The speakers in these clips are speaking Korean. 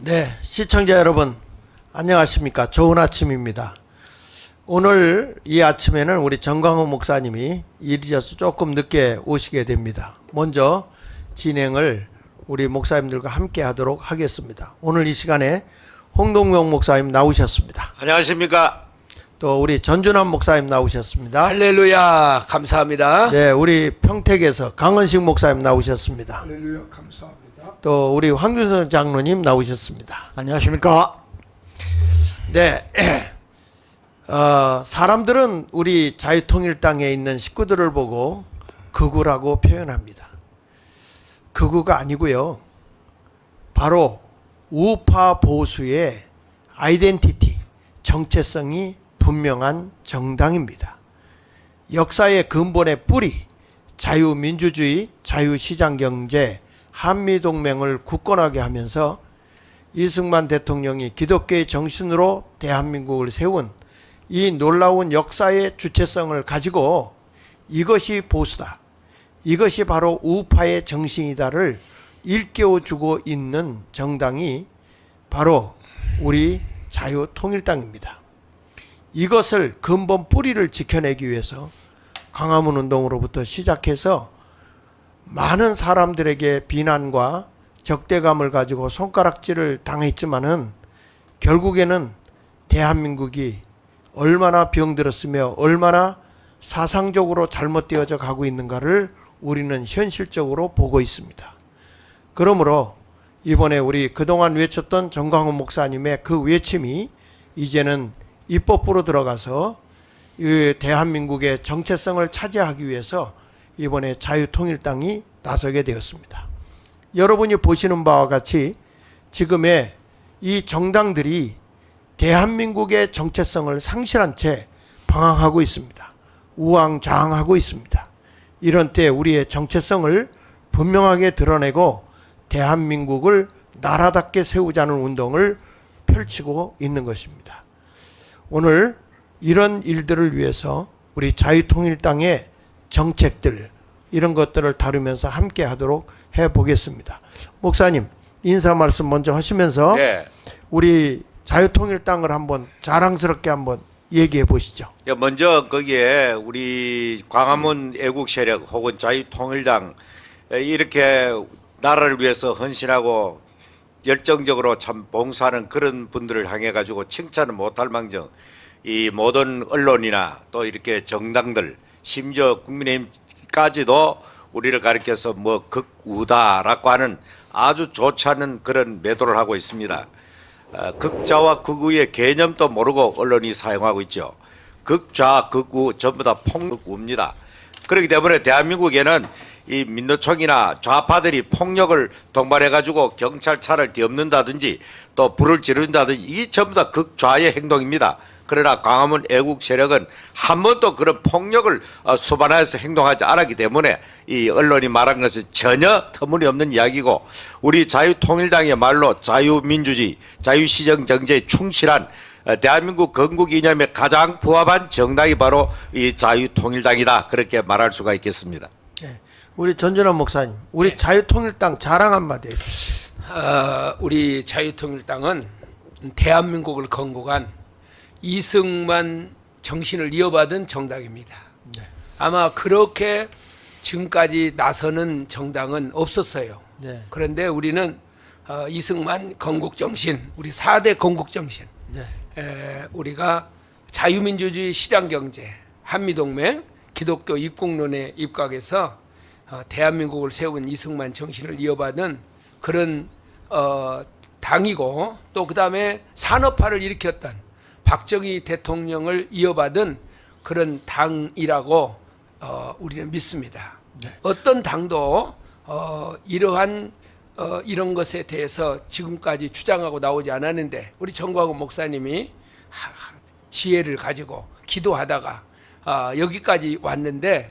네, 시청자 여러분 안녕하십니까? 좋은 아침입니다. 오늘 이 아침에는 우리 정광훈 목사님이 일이 있어서 조금 늦게 오시게 됩니다. 먼저 진행을 우리 목사님들과 함께 하도록 하겠습니다. 오늘 이 시간에 홍동명 목사님 나오셨습니다. 안녕하십니까? 또 우리 전준환 목사님 나오셨습니다. 할렐루야, 감사합니다. 네, 우리 평택에서 강원식 목사님 나오셨습니다. 할렐루야, 감사합니다. 또 우리 황준선 장로님 나오셨습니다. 안녕하십니까? 네, 사람들은 우리 자유통일당에 있는 식구들을 보고 극우라고 표현합니다. 극우가 아니고요. 바로 우파 보수의 아이덴티티, 정체성이 분명한 정당입니다. 역사의 근본의 뿌리, 자유민주주의, 자유시장경제, 한미동맹을 굳건하게 하면서 이승만 대통령이 기독교의 정신으로 대한민국을 세운 이 놀라운 역사의 주체성을 가지고 이것이 보수다, 이것이 바로 우파의 정신이다를 일깨워주고 있는 정당이 바로 우리 자유통일당입니다. 이것을 근본 뿌리를 지켜내기 위해서 광화문 운동으로부터 시작해서 많은 사람들에게 비난과 적대감을 가지고 손가락질을 당했지만은 결국에는 대한민국이 얼마나 병들었으며 얼마나 사상적으로 잘못되어져 가고 있는가를 우리는 현실적으로 보고 있습니다. 그러므로 이번에 우리 그동안 외쳤던 정광훈 목사님의 그 외침이 이제는 입법부로 들어가서 이 대한민국의 정체성을 차지하기 위해서 이번에 자유통일당이 나서게 되었습니다. 여러분이 보시는 바와 같이 지금의 이 정당들이 대한민국의 정체성을 상실한 채 방황하고 있습니다. 우왕좌왕하고 있습니다. 이런 때 우리의 정체성을 분명하게 드러내고 대한민국을 나라답게 세우자는 운동을 펼치고 있는 것입니다. 오늘 이런 일들을 위해서 우리 자유통일당의 정책들, 이런 것들을 다루면서 함께 하도록 해보겠습니다. 목사님, 인사 말씀 먼저 하시면서 네. 우리 자유통일당을 한번 자랑스럽게 한번 얘기해 보시죠. 먼저 거기에 우리 광화문 애국 세력 혹은 자유통일당 이렇게 나라를 위해서 헌신하고 열정적으로 참 봉사하는 그런 분들을 향해 가지고 칭찬을 못할 망정 이 모든 언론이나 또 이렇게 정당들 심지어 국민의힘까지도 우리를 가리켜서 뭐 극우다라고 하는 아주 좋지 않은 그런 매도를 하고 있습니다. 극좌와 극우의 개념도 모르고 언론이 사용하고 있죠. 극좌, 극우 전부 다 폭력우입니다. 그렇기 때문에 대한민국에는 이 민노총이나 좌파들이 폭력을 동반해가지고 경찰차를 뒤엎는다든지 또 불을 지른다든지 이 전부 다 극좌의 행동입니다. 그러나 광화문 애국 세력은 한 번도 그런 폭력을 수반하여서 행동하지 않았기 때문에 이 언론이 말한 것은 전혀 터무니없는 이야기고 우리 자유통일당의 말로 자유민주주의, 자유시장경제에 충실한 대한민국 건국 이념에 가장 부합한 정당이 바로 이 자유통일당이다. 그렇게 말할 수가 있겠습니다. 네. 우리 전준환 목사님, 우리 자유통일당 자랑 한마디 해주시죠. 우리 자유통일당은 대한민국을 건국한 이승만 정신을 이어받은 정당입니다. 네. 아마 그렇게 지금까지 나서는 정당은 없었어요. 네. 그런데 우리는 이승만 건국정신, 우리 4대 건국정신, 네. 우리가 자유민주주의 시장경제, 한미동맹, 기독교 입국론에 입각해서 대한민국을 세운 이승만 정신을 이어받은 그런 당이고 또 그 다음에 산업화를 일으켰던 박정희 대통령을 이어받은 그런 당이라고 우리는 믿습니다. 네. 어떤 당도 이러한 이런 것에 대해서 지금까지 주장하고 나오지 않았는데 우리 정광훈 목사님이 지혜를 가지고 기도하다가 여기까지 왔는데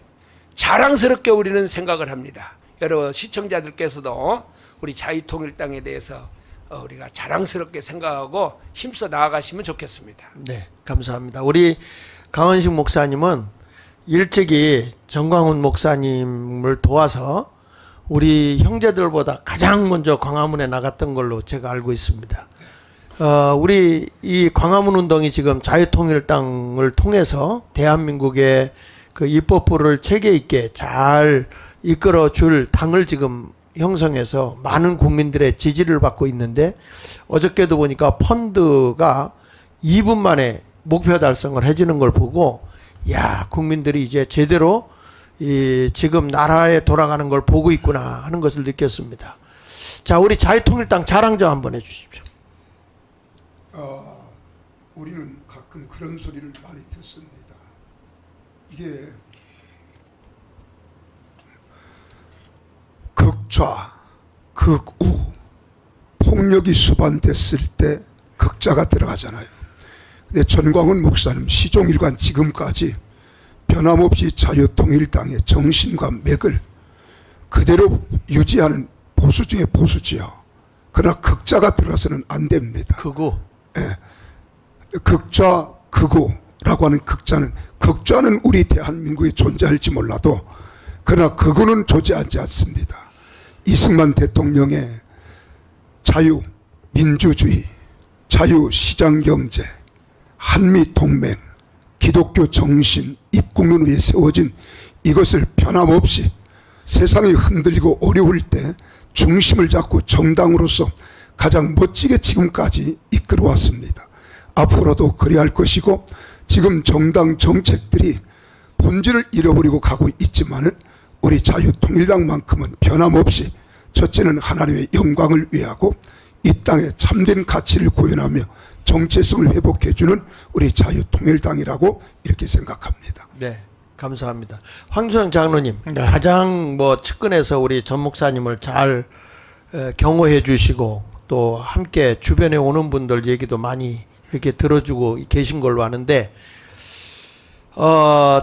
자랑스럽게 우리는 생각을 합니다. 여러 시청자들께서도 우리 자유통일당에 대해서 우리가 자랑스럽게 생각하고 힘써 나아가시면 좋겠습니다. 네, 감사합니다. 우리 강원식 목사님은 일찍이 정광훈 목사님을 도와서 우리 형제들보다 가장 먼저 광화문에 나갔던 걸로 제가 알고 있습니다. 우리 이 광화문 운동이 지금 자유통일당을 통해서 대한민국의 그 입법부를 체계 있게 잘 이끌어 줄 당을 지금 형성해서 많은 국민들의 지지를 받고 있는데, 어저께도 보니까 펀드가 2분 만에 목표 달성을 해주는 걸 보고, 야, 국민들이 이제 제대로 이 지금 나라에 돌아가는 걸 보고 있구나 하는 것을 느꼈습니다. 자, 우리 자유통일당 자랑 좀 한번 해주십시오. 우리는 가끔 그런 소리를 많이 듣습니다. 이게 극좌, 극우, 폭력이 수반됐을 때 극자가 들어가잖아요. 근데 전광훈 목사님 시종일관 지금까지 변함없이 자유통일당의 정신과 맥을 그대로 유지하는 보수 중에 보수지요. 그러나 극자가 들어가서는 안 됩니다. 그거 극좌, 극우라고 하는 극좌는 우리 대한민국에 존재할지 몰라도 그러나 극우는 존재하지 않습니다. 이승만 대통령의 자유, 민주주의, 자유시장경제, 한미동맹, 기독교 정신, 입국론 위에 세워진 이것을 변함없이 세상이 흔들리고 어려울 때 중심을 잡고 정당으로서 가장 멋지게 지금까지 이끌어왔습니다. 앞으로도 그리할 것이고, 지금 정당 정책들이 본질을 잃어버리고 가고 있지만은 우리 자유통일당만큼은 변함없이 첫째는 하나님의 영광을 위하고 이 땅에 참된 가치를 구현하며 정체성을 회복해주는 우리 자유통일당이라고 이렇게 생각합니다. 네, 감사합니다. 황수영 장로님, 네. 가장 뭐 측근에서 우리 전 목사님을 잘 경호해 주시고 또 함께 주변에 오는 분들 얘기도 많이 이렇게 들어주고 계신 걸로 아는데,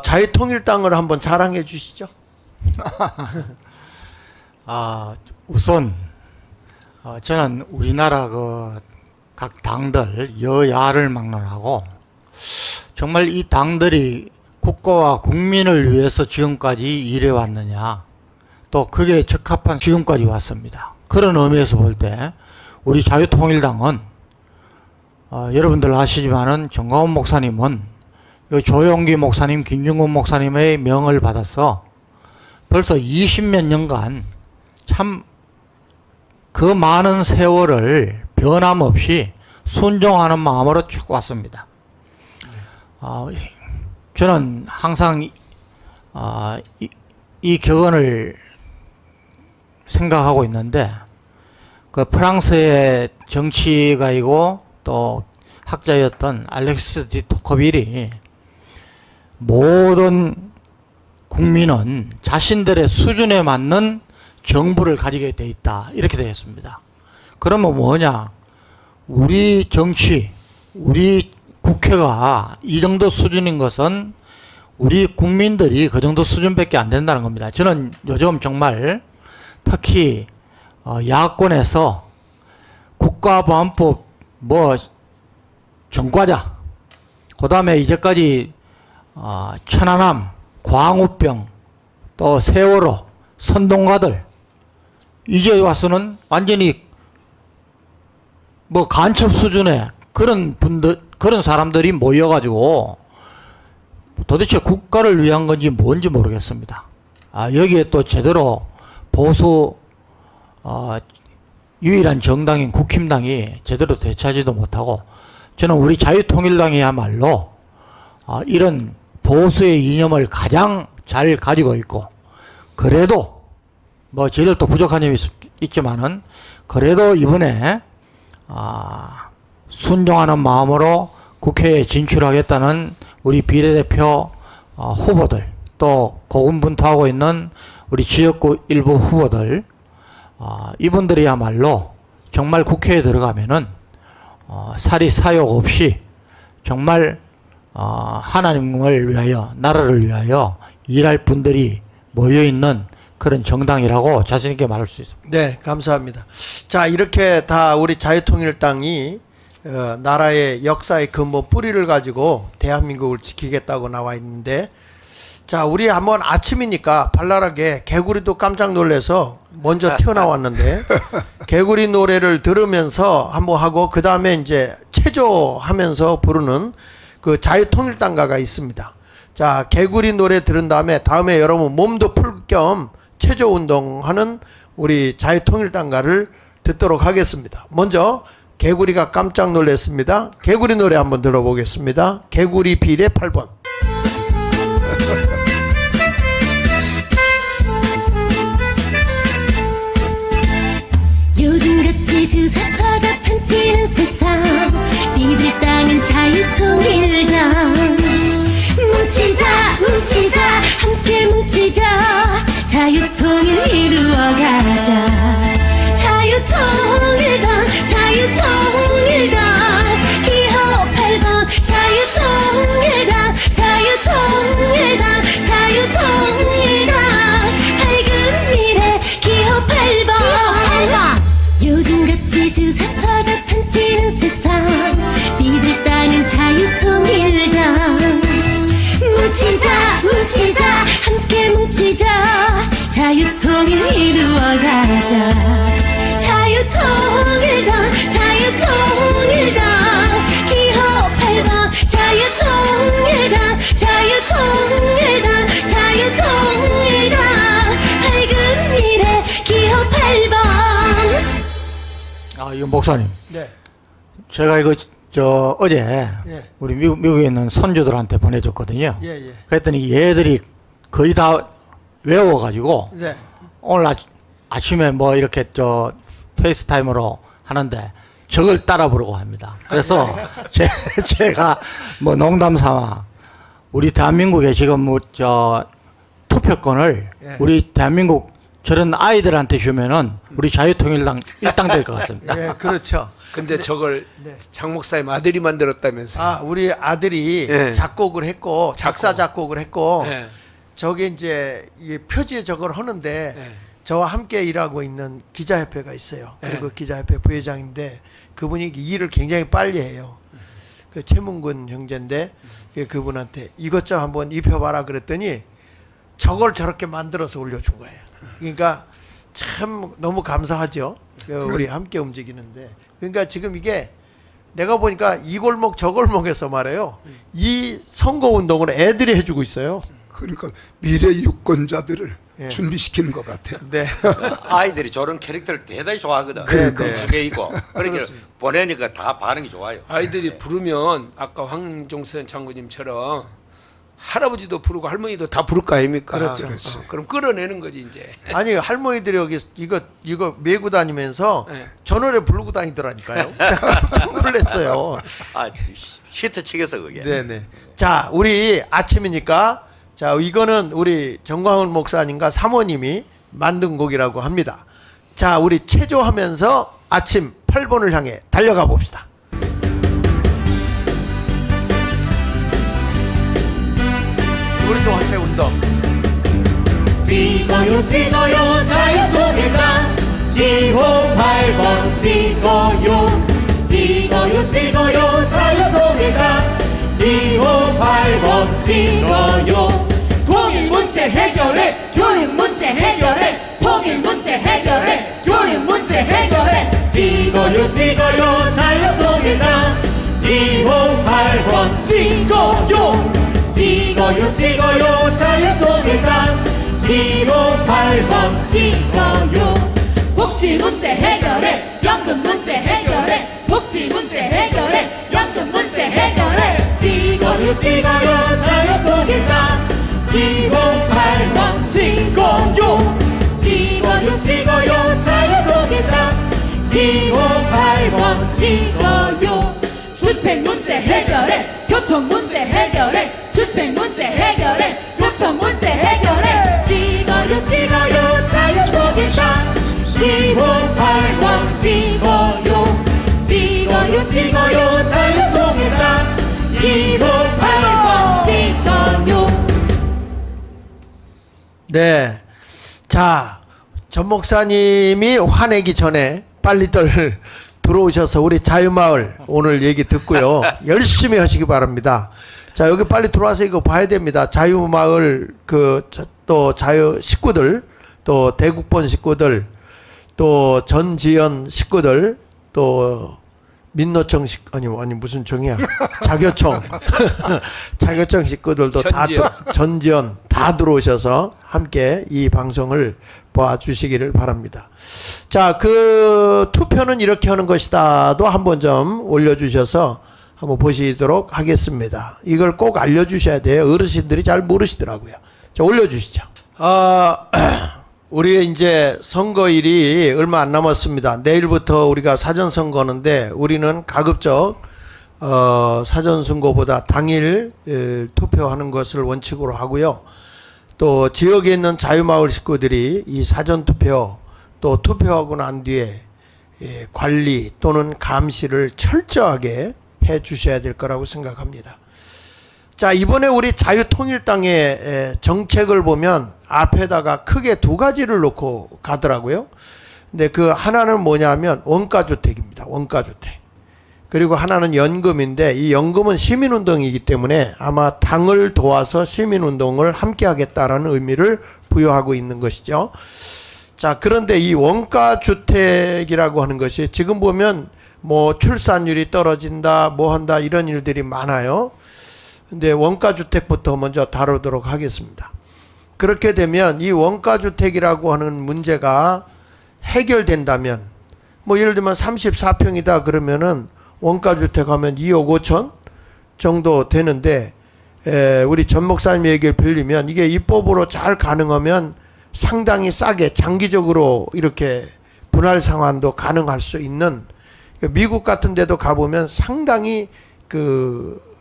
자유통일당을 한번 자랑해 주시죠. 우선 저는 우리나라 각 당들 여야를 막론하고 정말 이 당들이 국가와 국민을 위해서 지금까지 일해 왔느냐, 또 그게 적합한 지금까지 왔습니다. 그런 의미에서 볼 때 우리 자유통일당은 여러분들 아시지만은 정광훈 목사님은 조용기 목사님, 김중근 목사님의 명을 받아서 벌써 20몇 년간 참 그 많은 세월을 변함없이 순종하는 마음으로 쭉 왔습니다. 저는 항상 이 격언을 생각하고 있는데, 그 프랑스의 정치가이고 또 학자였던 알렉시스 디 토커빌이 모든 국민은 자신들의 수준에 맞는 정부를 가지게 돼 있다, 이렇게 되어 있습니다. 그러면 뭐냐, 우리 정치, 우리 국회가 이 정도 수준인 것은 우리 국민들이 그 정도 수준밖에 안 된다는 겁니다. 저는 요즘 정말 특히 야권에서 국가보안법 전과자, 그 다음에 이제까지 천안함, 광우병, 또 세월호, 선동가들, 이제 와서는 완전히 간첩 수준의 그런 사람들이 모여가지고 도대체 국가를 위한 건지 뭔지 모르겠습니다. 여기에 또 제대로 보수 유일한 정당인 국힘당이 제대로 되찾지도 못하고, 저는 우리 자유통일당이야말로 이런 보수의 이념을 가장 잘 가지고 있고, 그래도 저희들도 부족한 점이 있지만은 그래도 이번에 순종하는 마음으로 국회에 진출하겠다는 우리 비례대표 후보들, 또 고군분투하고 있는 우리 지역구 일부 후보들, 이분들이야말로 정말 국회에 들어가면은 사리 사욕 없이 정말 하나님을 위하여, 나라를 위하여 일할 분들이 모여있는 그런 정당이라고 자신 있게 말할 수 있습니다. 네, 감사합니다. 자, 이렇게 다 우리 자유통일당이 나라의 역사의 근본 뿌리를 가지고 대한민국을 지키겠다고 나와 있는데, 자, 우리 한번 아침이니까 발랄하게 개구리도 깜짝 놀라서 먼저 튀어나왔는데 개구리 노래를 들으면서 한번 하고 그 다음에 이제 체조하면서 부르는 그 자유통일당가가 있습니다. 자, 개구리 노래 들은 다음에 여러분 몸도 풀 겸 체조 운동하는 우리 자유통일당가를 듣도록 하겠습니다. 먼저 개구리가 깜짝 놀랐습니다. 개구리 노래 한번 들어보겠습니다. 개구리 비례 8번. 요즘같이 주사파가 판치는 세상 니들 땅은 자유통일당 뭉치자 함께 뭉치자 자유통일 이루어가자 자유통일당 기호 8번 자유통일당 밝은 미래 기호 8번 요즘같이 주사파가 판치는 세상 니들 땅은 자유통일당 뭉치자 함께 뭉치자 자유통일 이루어가자 자유통일당 기호 8번 자유통일당 밝은 미래 기호 8번 아, 이거 목사님. 네. 제가 이거 어제 예. 우리 미국에 있는 손주들한테 보내줬거든요. 예. 그랬더니 얘들이 거의 다 외워가지고 네. 오늘 아침에 뭐 이렇게 페이스타임으로 하는데 저걸 따라 부르고 합니다. 그래서 제가 뭐 농담 삼아 우리 대한민국에 지금 투표권을 예. 우리 대한민국 저런 아이들한테 주면은 우리 자유통일당 일당 될 것 같습니다. 예, 그렇죠. 근데 저걸 네. 장 목사님 아들이 만들었다면서요. 아, 우리 아들이 예. 작곡을 했고 작사 작곡을 했고 예. 저게 이제 이 표지에 저걸 하는데 예. 저와 함께 일하고 있는 기자협회가 있어요. 그리고 기자협회 부회장인데 그분이 일을 굉장히 빨리 해요. 그 최문근 형제인데 그분한테 이것 좀 한번 입혀봐라 그랬더니 저걸 저렇게 만들어서 올려준 거예요. 그러니까 참 너무 감사하죠. 우리 함께 움직이는데. 그러니까 지금 이게 내가 보니까 이 골목 저 골목에서 말해요. 이 선거 운동을 애들이 해주고 있어요. 그러니까 미래 유권자들을 예. 준비시키는 것 같아요. 네. 아이들이 저런 캐릭터를 대단히 좋아하거든. 그러니까. 익숙해 있고. 그러니까 보내니까 다 반응이 좋아요. 아이들이 부르면 아까 황종선 장군님처럼 할아버지도 부르고 할머니도 다 부를 거 아닙니까? 그렇죠. 그럼 끌어내는 거지 이제. 아니 할머니들이 여기 이거 메고 다니면서 네. 저 노래 부르고 다니더라니까요. 깜짝 놀랐어요. 아, 히트 치겠어 그게. 네네. 자, 우리 아침이니까 자 이거는 우리 정광훈 목사님과 사모님이 만든 곡이라고 합니다. 자, 우리 체조하면서 아침 8번을 향해 달려가 봅시다. 우리도 하세요 운동. 찍어요 자유통일당 기호 8번 찍어요 자유통일당 기호 8번 찍어요 통일 문제 해결해 교육 문제 해결해 통일 문제 해결해 교육 문제 해결해 찍어요 자유통일당 기호 8번 찍어요 자유통일당 기호 8번 찍어요 복지 문제 해결해 연금 문제 해결해 복지 문제 해결해 연금 문제 해결해 찍어요 자유통일당 기호 8번 찍어요 자유통일당 기호 8번 찍어요 주택 문제 해결해 교통 문제 해결해 주택 문제 해결해 교통 문제 해결해 찍어요 자유통일당 기호 8번 찍어요 자유통일당 기호 8번 찍어요 네. 자, 전 목사님이 화내기 전에 빨리들 들어오셔서 우리 자유마을 오늘 얘기 듣고요. 열심히 하시기 바랍니다. 자, 여기 빨리 들어와서 이거 봐야 됩니다. 자유마을 또 자유 식구들 또 대국본 식구들, 또 전지현 식구들, 또 민노총 아니 무슨 총이야? 자교총. 자교총 식구들도 전지현 다 들어오셔서 함께 이 방송을 봐주시기를 바랍니다. 자, 그 투표는 이렇게 하는 것이다도 한번 좀 올려주셔서 한번 보시도록 하겠습니다. 이걸 꼭 알려주셔야 돼요. 어르신들이 잘 모르시더라고요. 자, 올려주시죠. 우리 이제 선거일이 얼마 안 남았습니다. 내일부터 우리가 사전선거하는데 우리는 가급적 사전선거보다 당일 투표하는 것을 원칙으로 하고요. 또 지역에 있는 자유마을 식구들이 이 사전투표 또 투표하고 난 뒤에 관리 또는 감시를 철저하게 해 주셔야 될 거라고 생각합니다. 자, 이번에 우리 자유통일당의 정책을 보면 앞에다가 크게 두 가지를 놓고 가더라고요. 근데 그 하나는 뭐냐면 원가주택입니다. 원가주택. 그리고 하나는 연금인데 이 연금은 시민운동이기 때문에 아마 당을 도와서 시민운동을 함께 하겠다라는 의미를 부여하고 있는 것이죠. 자, 그런데 이 원가주택이라고 하는 것이 지금 보면 뭐 출산율이 떨어진다, 뭐 한다 이런 일들이 많아요. 근데 원가주택부터 먼저 다루도록 하겠습니다. 그렇게 되면 이 원가주택이라고 하는 문제가 해결된다면 뭐 예를 들면 34평이다 그러면은 원가주택 하면 2억 5천 정도 되는데 우리 전 목사님 얘기를 빌리면 이게 입법으로 잘 가능하면 상당히 싸게 장기적으로 이렇게 분할 상환도 가능할 수 있는 미국 같은 데도 가보면 상당히 그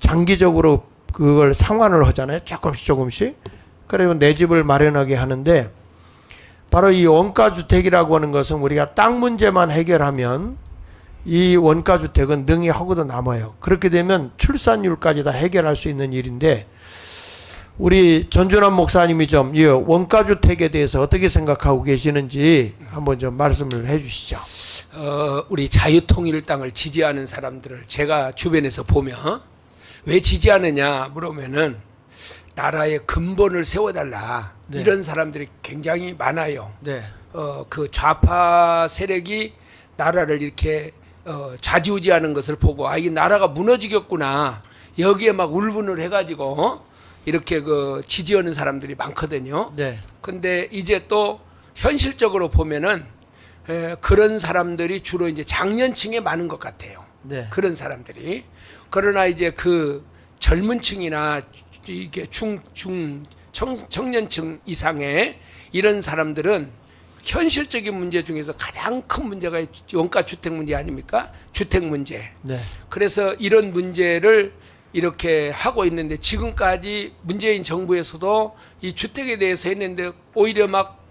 장기적으로 그걸 상환을 하잖아요. 조금씩. 그리고 내 집을 마련하게 하는데 바로 이 원가주택이라고 하는 것은 우리가 땅 문제만 해결하면 이 원가주택은 능히 하고도 남아요. 그렇게 되면 출산율까지 다 해결할 수 있는 일인데 우리 전준환 목사님이 좀 이 원가주택에 대해서 어떻게 생각하고 계시는지 한번 좀 말씀을 해 주시죠. 우리 자유통일당을 지지하는 사람들을 제가 주변에서 보면 왜 지지하느냐 물으면은 나라의 근본을 세워달라. 네. 이런 사람들이 굉장히 많아요. 네. 그 좌파 세력이 나라를 이렇게 좌지우지하는 것을 보고 이 나라가 무너지겠구나. 여기에 막 울분을 해가지고 이렇게 그 지지하는 사람들이 많거든요. 네. 근데 이제 또 현실적으로 보면은 그런 사람들이 주로 이제 장년층에 많은 것 같아요. 네. 그런 사람들이. 그러나 이제 그 젊은 층이나 이게 청년층 이상의 이런 사람들은 현실적인 문제 중에서 가장 큰 문제가 원가 주택 문제 아닙니까? 주택 문제. 네. 그래서 이런 문제를 이렇게 하고 있는데 지금까지 문재인 정부에서도 이 주택에 대해서 했는데 오히려 막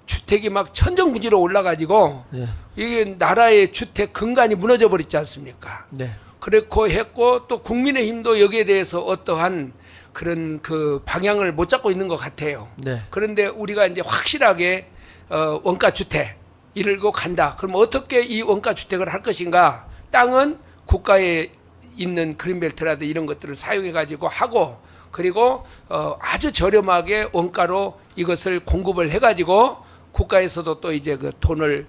주택이 막 천정부지로 올라가지고 네. 이게 나라의 주택 근간이 무너져 버렸지 않습니까? 네. 그렇고 했고 또 국민의힘도 여기에 대해서 어떠한 그런 그 방향을 못 잡고 있는 것 같아요. 네. 그런데 우리가 이제 확실하게 원가 주택 이르고 간다. 그럼 어떻게 이 원가 주택을 할 것인가? 땅은 국가에 있는 그린벨트라든 이런 것들을 사용해 가지고 하고 그리고 아주 저렴하게 원가로 이것을 공급을 해 가지고 국가에서도 또 이제 그 돈을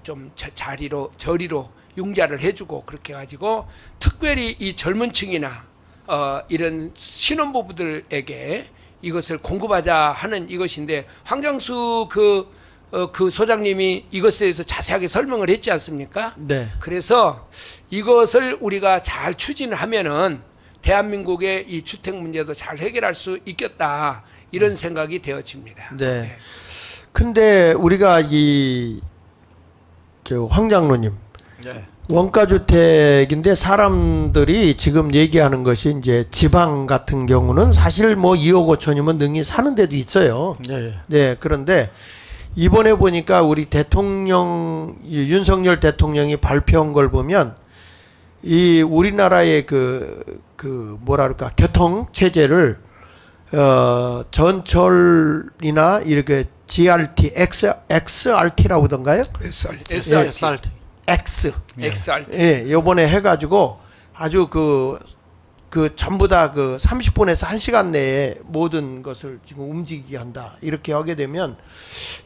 좀 저리로 융자를 해주고 그렇게 가지고 특별히 이 젊은 층이나 이런 신혼부부들에게 이것을 공급하자 하는 이것인데 황장수 그 소장님이 이것에 대해서 자세하게 설명을 했지 않습니까? 네. 그래서 이것을 우리가 잘 추진하면은 대한민국의 이 주택 문제도 잘 해결할 수 있겠다 이런 생각이 되어집니다. 네. 근데 우리가 황 장로님 네. 원가주택인데 사람들이 지금 얘기하는 것이 이제 지방 같은 경우는 사실 뭐 2억 5천이면 능히 사는 데도 있어요. 네. 네. 그런데 이번에 보니까 우리 대통령 윤석열 대통령이 발표한 걸 보면 이 우리나라의 그 뭐랄까 교통 체제를 전철이나 이렇게 GRT, XRT라고 하던가요? SRT. SRT. XRT. XRT. 예, 요번에 해가지고 아주 그 그 전부 다 그 30분에서 1시간 내에 모든 것을 지금 움직이게 한다. 이렇게 하게 되면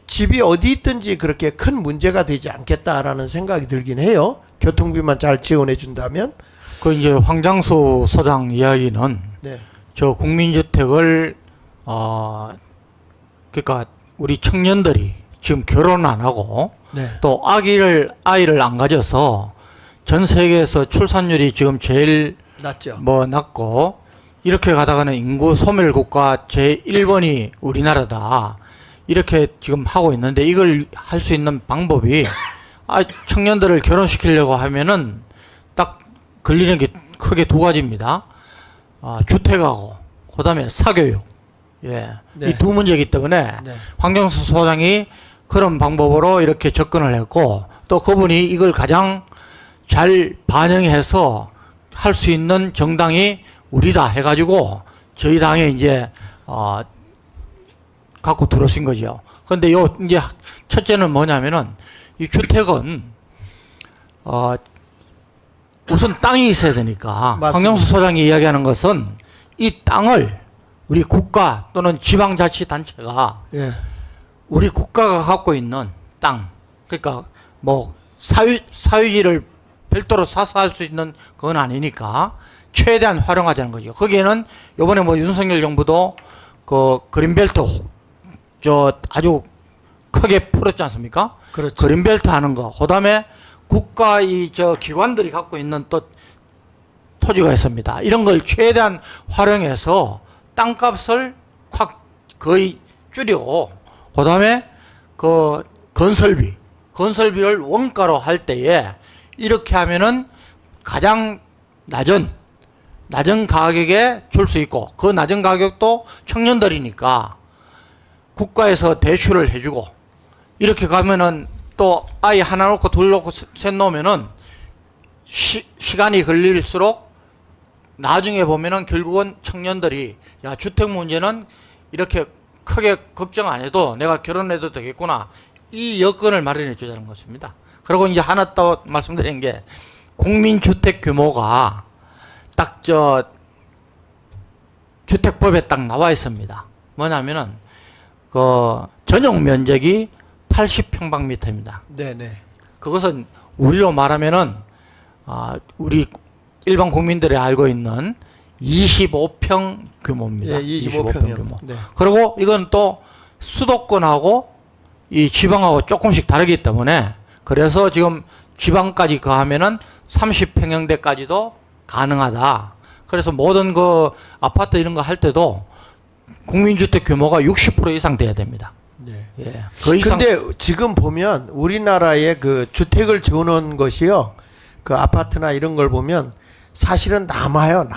집이 어디 있든지 그렇게 큰 문제가 되지 않겠다라는 생각이 들긴 해요. 교통비만 잘 지원해 준다면. 그 이제 황장수 소장 이야기는 네. 저 국민주택을 그러니까 우리 청년들이 지금 결혼 안 하고 네. 또 아이를 안 가져서 전 세계에서 출산율이 지금 제일 맞죠. 뭐 낮고 이렇게 가다가는 인구 소멸 국가 제 1번이 우리나라다. 이렇게 지금 하고 있는데 이걸 할 수 있는 방법이 청년들을 결혼시키려고 하면은 딱 걸리는 게 크게 두 가지입니다. 주택하고 그다음에 사교육. 예. 네. 이 두 문제이기 때문에 네. 황정수 소장이 그런 방법으로 이렇게 접근을 했고 또 그분이 이걸 가장 잘 반영해서 할 수 있는 정당이 우리다 해가지고 저희 당에 이제 갖고 들어오신 거죠. 근데 요 이제 첫째는 뭐냐면은 이 주택은 우선 땅이 있어야 되니까 맞습니다. 황영수 소장이 이야기하는 것은 이 땅을 우리 국가 또는 지방자치단체가 예. 우리 국가가 갖고 있는 땅, 그러니까 뭐 사유지를 별도로 사서 할 수 있는 건 아니니까 최대한 활용하자는 거죠. 거기에는 이번에 뭐 윤석열 정부도 그 그린벨트 저 아주 크게 풀었지 않습니까? 그렇죠. 그린벨트 하는 거. 그다음에 국가 이 저 기관들이 갖고 있는 또 토지가 있습니다. 이런 걸 최대한 활용해서 땅값을 확 거의 줄이고 그다음에 그 건설비를 원가로 할 때에 이렇게 하면은 가장 낮은 가격에 줄 수 있고 그 낮은 가격도 청년들이니까 국가에서 대출을 해주고 이렇게 가면은 또 아이 하나 놓고 둘 놓고 셋 놓으면은 시간이 걸릴수록 나중에 보면은 결국은 청년들이 야 주택 문제는 이렇게 크게 걱정 안 해도 내가 결혼해도 되겠구나 이 여건을 마련해 주자는 것입니다. 그리고 이제 하나 또 말씀드린 게 국민주택 규모가 딱 저 주택법에 딱 나와 있습니다. 뭐냐면은 그 전용 면적이 80평방미터입니다. 네네. 그것은 우리로 말하면은 우리 일반 국민들이 알고 있는 25평 규모입니다. 예, 25평 규모. 네. 그리고 이건 또 수도권하고 이 지방하고 조금씩 다르기 때문에 그래서 지금 지방까지 가하면은 30평형대까지도 가능하다. 그래서 모든 그 아파트 이런 거 할 때도 국민주택 규모가 60% 이상 돼야 됩니다. 네. 예. 그 이상. 근데 지금 보면 우리나라의 그 주택을 지어놓은 것이요. 그 아파트나 이런 걸 보면 사실은 남아요.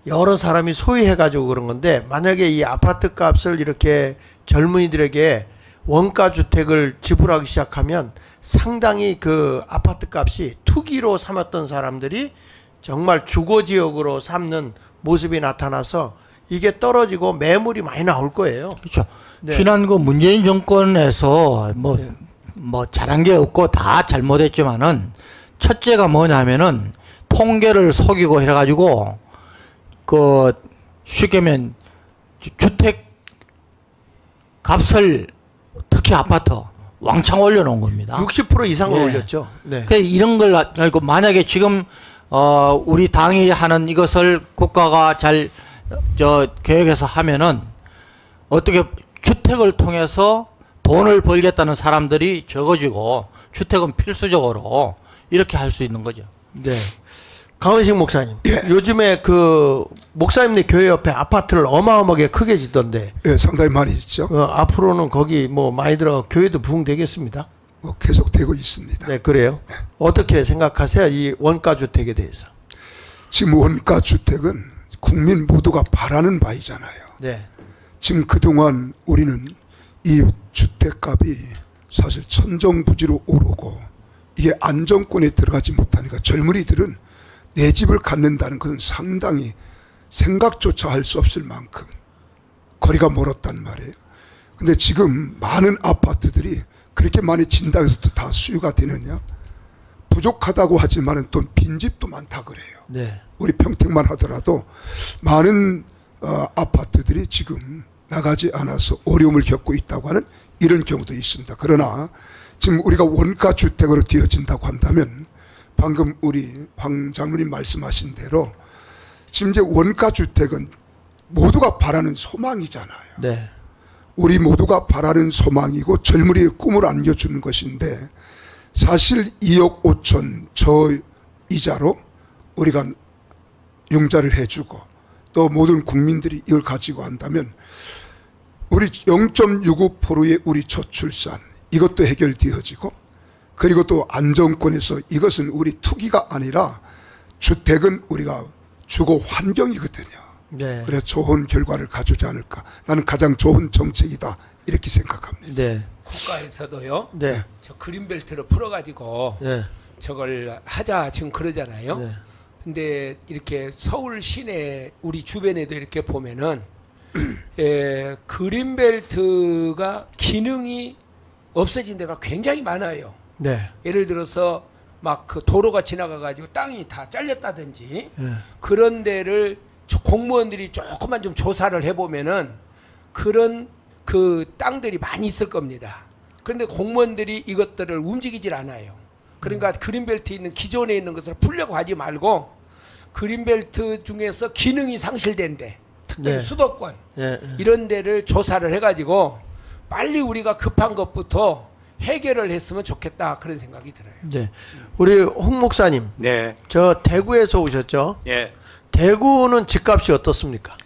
여러 사람이 소유해가지고 그런 건데 만약에 이 아파트 값을 이렇게 젊은이들에게 원가 주택을 지불하기 시작하면 상당히 그 아파트 값이 투기로 삼았던 사람들이 정말 주거지역으로 삼는 모습이 나타나서 이게 떨어지고 매물이 많이 나올 거예요. 그렇죠. 네. 지난 그 문재인 정권에서 뭐 잘한 게 없고 다 잘못했지만은 첫째가 뭐냐면은 통계를 속이고 해가지고 그 쉽게 하면 주택 값을 특히 아파트 왕창 올려놓은 겁니다. 60% 이상을 예. 올렸죠. 네. 그 이런 걸 알고 만약에 지금 우리 당이 하는 이것을 국가가 잘 계획해서 하면은 어떻게 주택을 통해서 돈을 벌겠다는 사람들이 적어지고 주택은 필수적으로 이렇게 할 수 있는 거죠. 네. 강원식 목사님. 예. 요즘에 그 목사님네 교회 옆에 아파트를 어마어마하게 크게 짓던데 예, 상당히 많이 있죠. 앞으로는 거기 뭐 많이 들어가 교회도 부흥되겠습니다. 뭐 계속되고 있습니다. 네, 그래요. 어떻게 생각하세요? 이 원가 주택에 대해서. 지금 원가 주택은 국민 모두가 바라는 바이잖아요. 네. 지금 그동안 우리는 이 주택값이 사실 천정부지로 오르고 이게 안정권에 들어가지 못하니까 젊은이들은 내 집을 갖는다는 것은 상당히 생각조차 할 수 없을 만큼 거리가 멀었단 말이에요. 근데 지금 많은 아파트들이 그렇게 많이 진다고 해서 다 수요가 되느냐? 부족하다고 하지만은 또 빈집도 많다 그래요. 네. 우리 평택만 하더라도 많은 아파트들이 지금 나가지 않아서 어려움을 겪고 있다고 하는 이런 경우도 있습니다. 그러나 지금 우리가 원가 주택으로 되어진다고 한다면 방금 우리 황 장로님 말씀하신 대로 지금 이제 원가 주택은 모두가 바라는 소망이잖아요. 네. 우리 모두가 바라는 소망이고 젊은이의 꿈을 안겨주는 것인데 사실 2억 5천 저이자로 우리가 융자를 해주고 또 모든 국민들이 이걸 가지고 한다면 우리 0.65%의 우리 저출산 이것도 해결되어지고 그리고 또 안정권에서 이것은 우리 투기가 아니라 주택은 우리가 주거 환경이거든요. 네. 그래서 좋은 결과를 가져오지 않을까. 나는 가장 좋은 정책이다 이렇게 생각합니다. 네. 국가에서도요. 네. 저 그린벨트를 풀어가지고 네. 저걸 하자 지금 그러잖아요. 네. 근데 이렇게 서울 시내 우리 주변에도 이렇게 보면은 그린벨트가 기능이 없어진 데가 굉장히 많아요. 네. 예를 들어서 막 그 도로가 지나가가지고 땅이 다 잘렸다든지 네. 그런 데를 공무원들이 조금만 좀 조사를 해보면은 그런 그 땅들이 많이 있을 겁니다. 그런데 공무원들이 이것들을 움직이질 않아요. 그러니까 그린벨트 있는 기존에 있는 것을 풀려고 하지 말고 그린벨트 중에서 기능이 상실된 데 특별히 네. 수도권 네. 이런 데를 조사를 해가지고 빨리 우리가 급한 것부터 해결을 했으면 좋겠다 그런 생각이 들어요. 네. 우리 홍 목사님, 네. 저 대구에서 오셨죠? 예. 대구는 집값이 어떻습니까?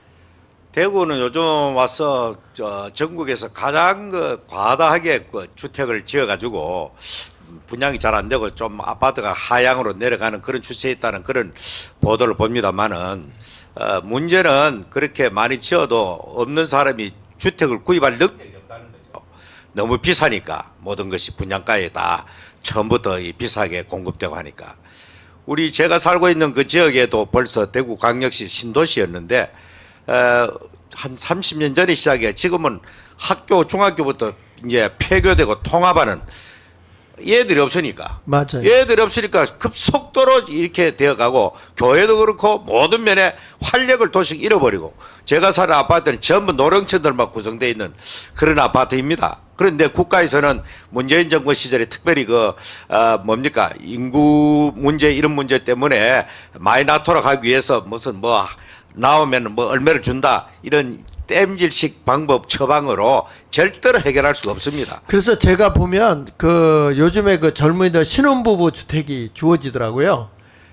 대구는 요즘 와서 전국에서 가장 과다하게 주택을 지어가지고 분양이 잘 안 되고 좀 아파트가 하향으로 내려가는 그런 추세에 있다는 그런 보도를 봅니다만은 문제는 그렇게 많이 지어도 없는 사람이 주택을 구입할 능력이 없다는 거죠. 너무 비싸니까 모든 것이 분양가에 다 처음부터 비싸게 공급되고 하니까 우리 제가 살고 있는 그 지역에도 벌써 대구광역시 신도시였는데 한 30년 전에 시작해 지금은 학교 중학교부터 이제 폐교되고 통합하는 얘들이 없으니까 맞아요. 얘들이 없으니까 급속도로 이렇게 되어가고 교회도 그렇고 모든 면에 활력을 도씩 잃어버리고 제가 사는 아파트는 전부 노령층들만 구성되어 있는 그런 아파트입니다. 그런데 국가에서는 문재인 정부 시절에 특별히 뭡니까 인구 문제 이런 문제 때문에 많이 낳도록 하기 위해서 무슨 뭐 나오면 뭐 얼마를 준다 이런 땜질식 방법 처방으로 절대로 해결할 수가 없습니다. 그래서 제가 보면 요즘에 젊은이들 신혼부부 주택이 주어지더라고요.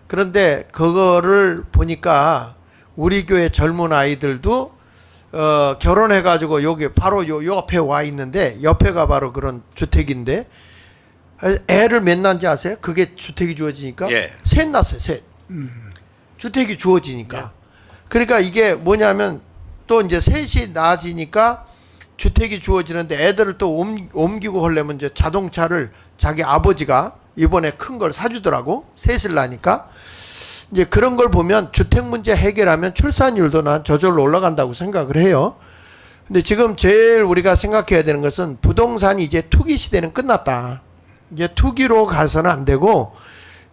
그런데 그거를 보니까 우리 교회 젊은 아이들도 결혼해가지고 여기 바로 요 앞에 와 있는데 옆에가 바로 그런 주택인데 애를 몇 낳는지 아세요? 그게 주택이 주어지니까 예. 셋 낳았어요. 셋. 주택이 주어지니까. 그러니까 이게 뭐냐면 또 이제 셋이 낳아지니까 주택이 주어지는데 애들을 또 옮기고 하려면 이제 자동차를 자기 아버지가 이번에 큰 걸 사주더라고. 셋을 낳으니까. 이제 그런 걸 보면 주택 문제 해결하면 출산율도 난 저절로 올라간다고 생각을 해요. 근데 지금 제일 우리가 생각해야 되는 것은 부동산이 이제 투기 시대는 끝났다. 이제 투기로 가서는 안 되고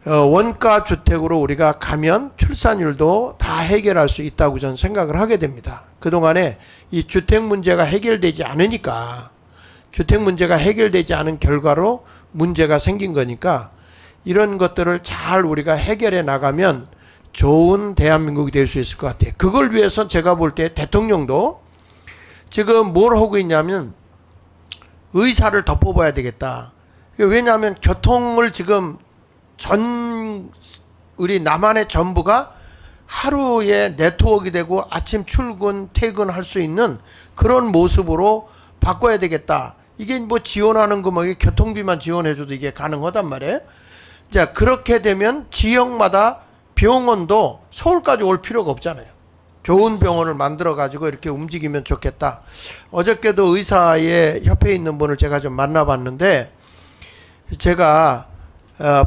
원가 주택으로 우리가 가면 출산율도 다 해결할 수 있다고 저는 생각을 하게 됩니다. 그동안에 이 주택 문제가 해결되지 않으니까 주택 문제가 해결되지 않은 결과로 문제가 생긴 거니까 이런 것들을 잘 우리가 해결해 나가면 좋은 대한민국이 될 수 있을 것 같아요. 그걸 위해서 제가 볼 때 대통령도 지금 뭘 하고 있냐면 의사를 더 뽑아야 되겠다. 왜냐하면 교통을 지금 우리 남한의 전부가 하루에 네트워크가 되고 아침 출근 퇴근할 수 있는 그런 모습으로 바꿔야 되겠다. 이게 뭐 지원하는 거 뭐 교통비만 지원해줘도 이게 가능하단 말이에요. 자, 그렇게 되면 지역마다 병원도 서울까지 올 필요가 없잖아요. 좋은 병원을 만들어 가지고 이렇게 움직이면 좋겠다. 어저께도 의사의 협회에 있는 분을 제가 좀 만나봤는데 제가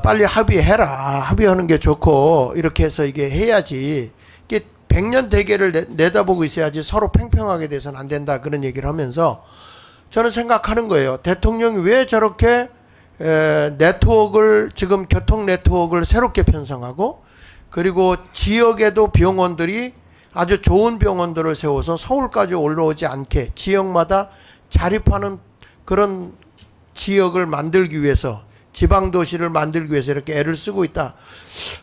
빨리 합의해라. 합의하는 게 좋고 이렇게 해서 이게 해야지. 이게 100년 대계를 내다보고 있어야지 서로 팽팽하게 돼서는 안 된다. 그런 얘기를 하면서 저는 생각하는 거예요. 대통령이 왜 저렇게 네트워크를 지금 교통 네트워크를 새롭게 편성하고 그리고 지역에도 병원들이 아주 좋은 병원들을 세워서 서울까지 올라오지 않게 지역마다 자립하는 그런 지역을 만들기 위해서 지방 도시를 만들기 위해서 이렇게 애를 쓰고 있다.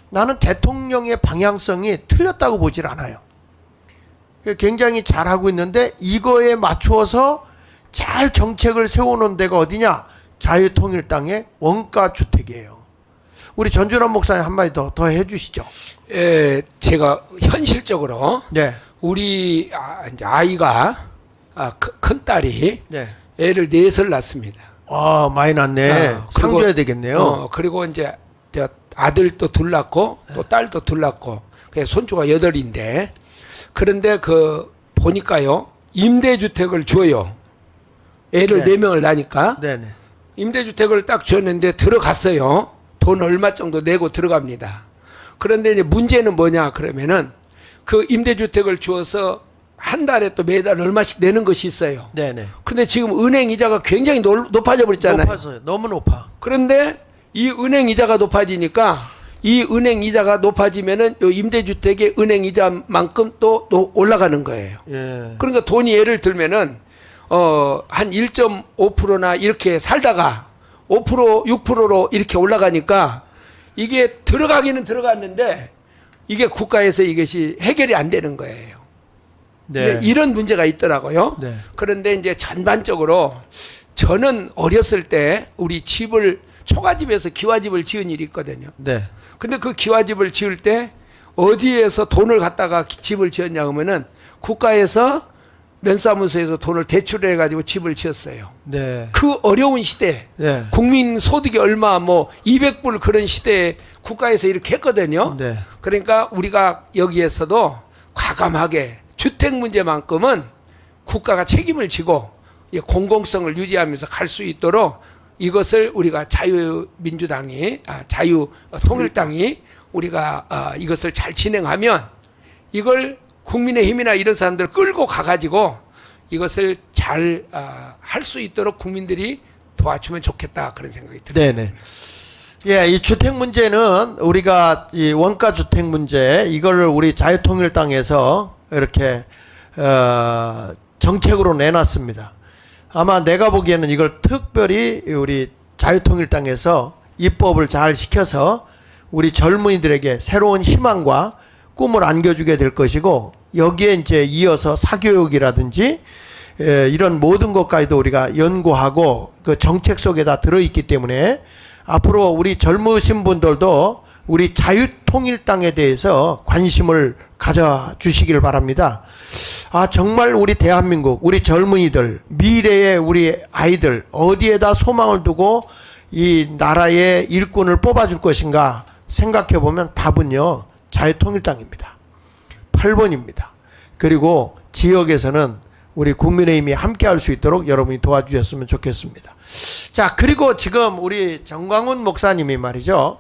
나는 대통령의 방향성이 틀렸다고 보질 않아요. 굉장히 잘하고 있는데 이거에 맞추어서 잘 정책을 세워놓은 데가 어디냐? 자유통일당의 원가주택이에요. 우리 전준환 목사님 한마디 더 해주시죠. 예, 제가 현실적으로 네. 우리 이제 아이가 큰 딸이 네. 애를 넷을 낳습니다. 많이 났네. 그리고, 상줘야 되겠네요. 그리고 이제 저 아들도 둘 낳고 또 딸도 둘 낳고 그래서 손주가 8인데 그런데 그 보니까요 임대주택을 줘요. 애를 네. 4명을 낳으니까 네네. 임대주택을 딱 줬는데 들어갔어요. 돈 얼마 정도 내고 들어갑니다. 그런데 이제 문제는 뭐냐 그러면은 그 임대주택을 주어서 한 달에 또 매달 얼마씩 내는 것이 있어요. 네네. 근데 지금 은행 이자가 굉장히 높아져 버렸잖아요. 높아서요. 너무 높아. 그런데 이 은행 이자가 높아지니까 이 은행 이자가 높아지면은 요 임대주택의 은행 이자만큼 또 올라가는 거예요. 예. 그러니까 돈이 예를 들면은 한 1.5%나 이렇게 살다가 5%, 6%로 이렇게 올라가니까 이게 들어가기는 들어갔는데 이게 국가에서 이것이 해결이 안 되는 거예요. 네. 이런 문제가 있더라고요. 네. 그런데 이제 전반적으로 저는 어렸을 때 우리 집을 초가집에서 기와집을 지은 일이 있거든요. 네. 근데 그 기와집을 지을 때 어디에서 돈을 갖다가 집을 지었냐 하면은 국가에서 면사무소에서 돈을 대출해 가지고 집을 지었어요. 네. 그 어려운 시대 네. 국민 소득이 얼마 뭐 200불 그런 시대에 국가에서 이렇게 했거든요. 네. 그러니까 우리가 여기에서도 과감하게 주택 문제만큼은 국가가 책임을 지고 공공성을 유지하면서 갈 수 있도록 이것을 우리가 자유민주당이 자유통일당이 우리가 이것을 잘 진행하면 이걸 국민의힘이나 이런 사람들 끌고 가가지고 이것을 잘 할 수 있도록 국민들이 도와주면 좋겠다 그런 생각이 들어요. 네네. 예, 이 주택 문제는 우리가 이 원가 주택 문제 이걸 우리 자유통일당에서 이렇게 정책으로 내놨습니다. 아마 내가 보기에는 이걸 특별히 우리 자유통일당에서 입법을 잘 시켜서 우리 젊은이들에게 새로운 희망과 꿈을 안겨주게 될 것이고 여기에 이제 이어서 사교육이라든지 이런 모든 것까지도 우리가 연구하고 그 정책 속에 다 들어있기 때문에 앞으로 우리 젊으신 분들도 우리 자유통일당에 대해서 관심을 가져주시길 바랍니다. 정말 우리 대한민국, 우리 젊은이들, 미래의 우리 아이들 어디에다 소망을 두고 이 나라의 일꾼을 뽑아줄 것인가 생각해 보면 답은요 자유통일당입니다. 8번입니다. 그리고 지역에서는 우리 국민의힘이 함께 할 수 있도록 여러분이 도와주셨으면 좋겠습니다. 자, 그리고 지금 우리 정광훈 목사님이 말이죠.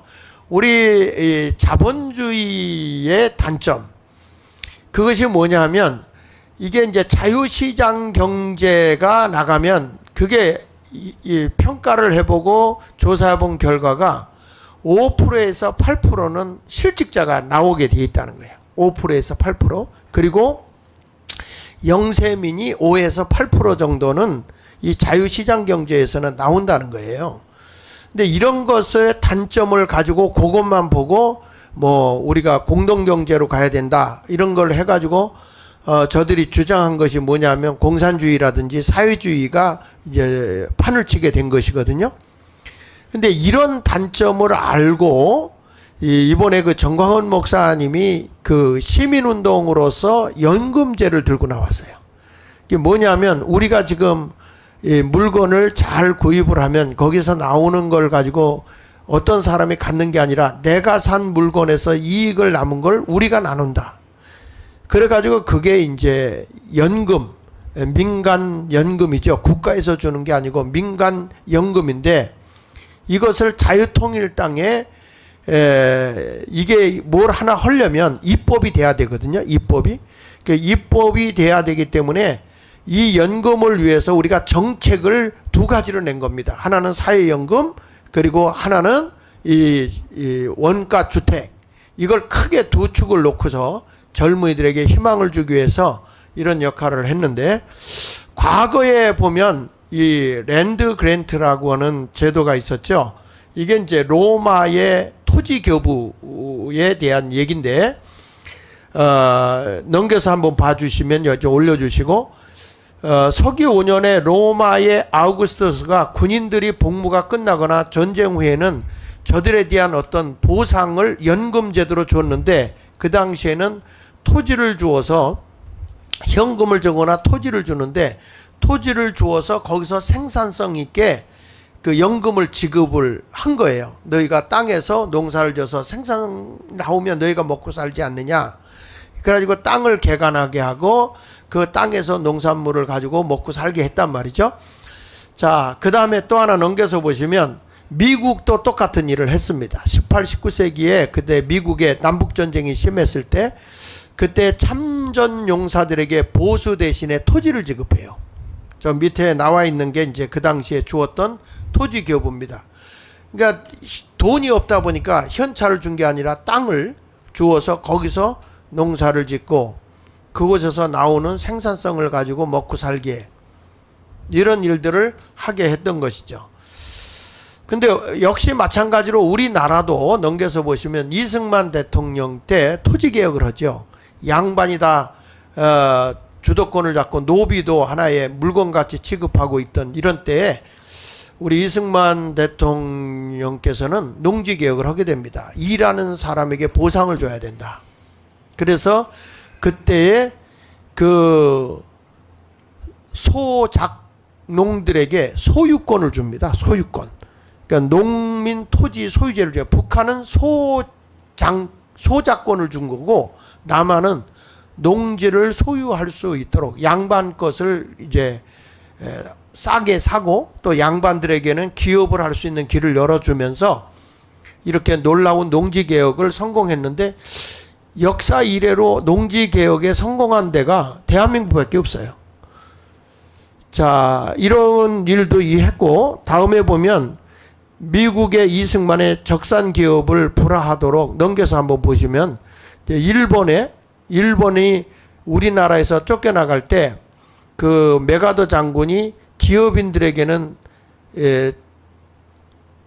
우리 이 자본주의의 단점. 그것이 뭐냐 하면 이게 이제 자유시장 경제가 나가면 그게 이 평가를 해보고 조사해본 결과가 5%에서 8%는 실직자가 나오게 돼 있다는 거예요. 5%에서 8%. 그리고 영세민이 5에서 8% 정도는 이 자유시장 경제에서는 나온다는 거예요. 근데 이런 것의 단점을 가지고 그것만 보고 뭐 우리가 공동경제로 가야 된다 이런 걸 해가지고 저들이 주장한 것이 뭐냐면 공산주의라든지 사회주의가 이제 판을 치게 된 것이거든요. 근데 이런 단점을 알고 이번에 그 정광훈 목사님이 그 시민운동으로서 연금제를 들고 나왔어요. 이게 뭐냐면 우리가 지금 이 물건을 잘 구입을 하면 거기서 나오는 걸 가지고 어떤 사람이 갖는 게 아니라 내가 산 물건에서 이익을 남은 걸 우리가 나눈다. 그래가지고 그게 이제 연금, 민간 연금이죠. 국가에서 주는 게 아니고 민간 연금인데 이것을 자유통일당에 이게 뭘 하나 하려면 입법이 돼야 되거든요. 입법이. 그 입법이 돼야 되기 때문에 이 연금을 위해서 우리가 정책을 두 가지로 낸 겁니다. 하나는 사회연금, 그리고 하나는 이 원가 주택. 이걸 크게 두 축을 놓고서 젊은이들에게 희망을 주기 위해서 이런 역할을 했는데, 과거에 보면 이 랜드 그랜트라고 하는 제도가 있었죠. 이게 이제 로마의 토지 교부에 대한 얘기인데, 넘겨서 한번 봐주시면 여기 올려주시고, 서기 5년에 로마의 아우구스투스가 군인들이 복무가 끝나거나 전쟁 후에는 저들에 대한 어떤 보상을 연금 제도로 줬는데, 그 당시에는 토지를 주어서 현금을 주거나 토지를 주는데, 토지를 주어서 거기서 생산성 있게 그 연금을 지급을 한 거예요. 너희가 땅에서 농사를 져서 생산 나오면 너희가 먹고 살지 않느냐. 그래가지고 땅을 개간하게 하고 그 땅에서 농산물을 가지고 먹고 살게 했단 말이죠. 자, 그 다음에 또 하나 넘겨서 보시면 미국도 똑같은 일을 했습니다. 18, 19세기에 그때 미국의 남북전쟁이 심했을 때 그때 참전 용사들에게 보수 대신에 토지를 지급해요. 저 밑에 나와 있는 게 이제 그 당시에 주었던 토지 교부입니다. 그러니까 돈이 없다 보니까 현찰을 준 게 아니라 땅을 주어서 거기서 농사를 짓고 그곳에서 나오는 생산성을 가지고 먹고 살게, 이런 일들을 하게 했던 것이죠. 근데 역시 마찬가지로 우리나라도 넘겨서 보시면 이승만 대통령 때 토지개혁을 하죠. 양반이 다 주도권을 잡고 노비도 하나의 물건같이 취급하고 있던 이런 때에 우리 이승만 대통령께서는 농지개혁을 하게 됩니다. 일하는 사람에게 보상을 줘야 된다. 그래서 그때에 그 소작농들에게 소유권을 줍니다. 소유권. 그러니까 농민 토지 소유제를 줘요. 북한은 소작권을 준 거고, 남한은 농지를 소유할 수 있도록 양반 것을 이제 싸게 사고, 또 양반들에게는 기업을 할 수 있는 길을 열어주면서 이렇게 놀라운 농지개혁을 성공했는데, 역사 이래로 농지개혁에 성공한 데가 대한민국밖에 없어요. 자, 이런 일도 했고, 다음에 보면 미국의 이승만의 적산기업을 불화하도록 넘겨서 한번 보시면, 일본이 우리나라에서 쫓겨나갈 때 그 메가더 장군이 기업인들에게는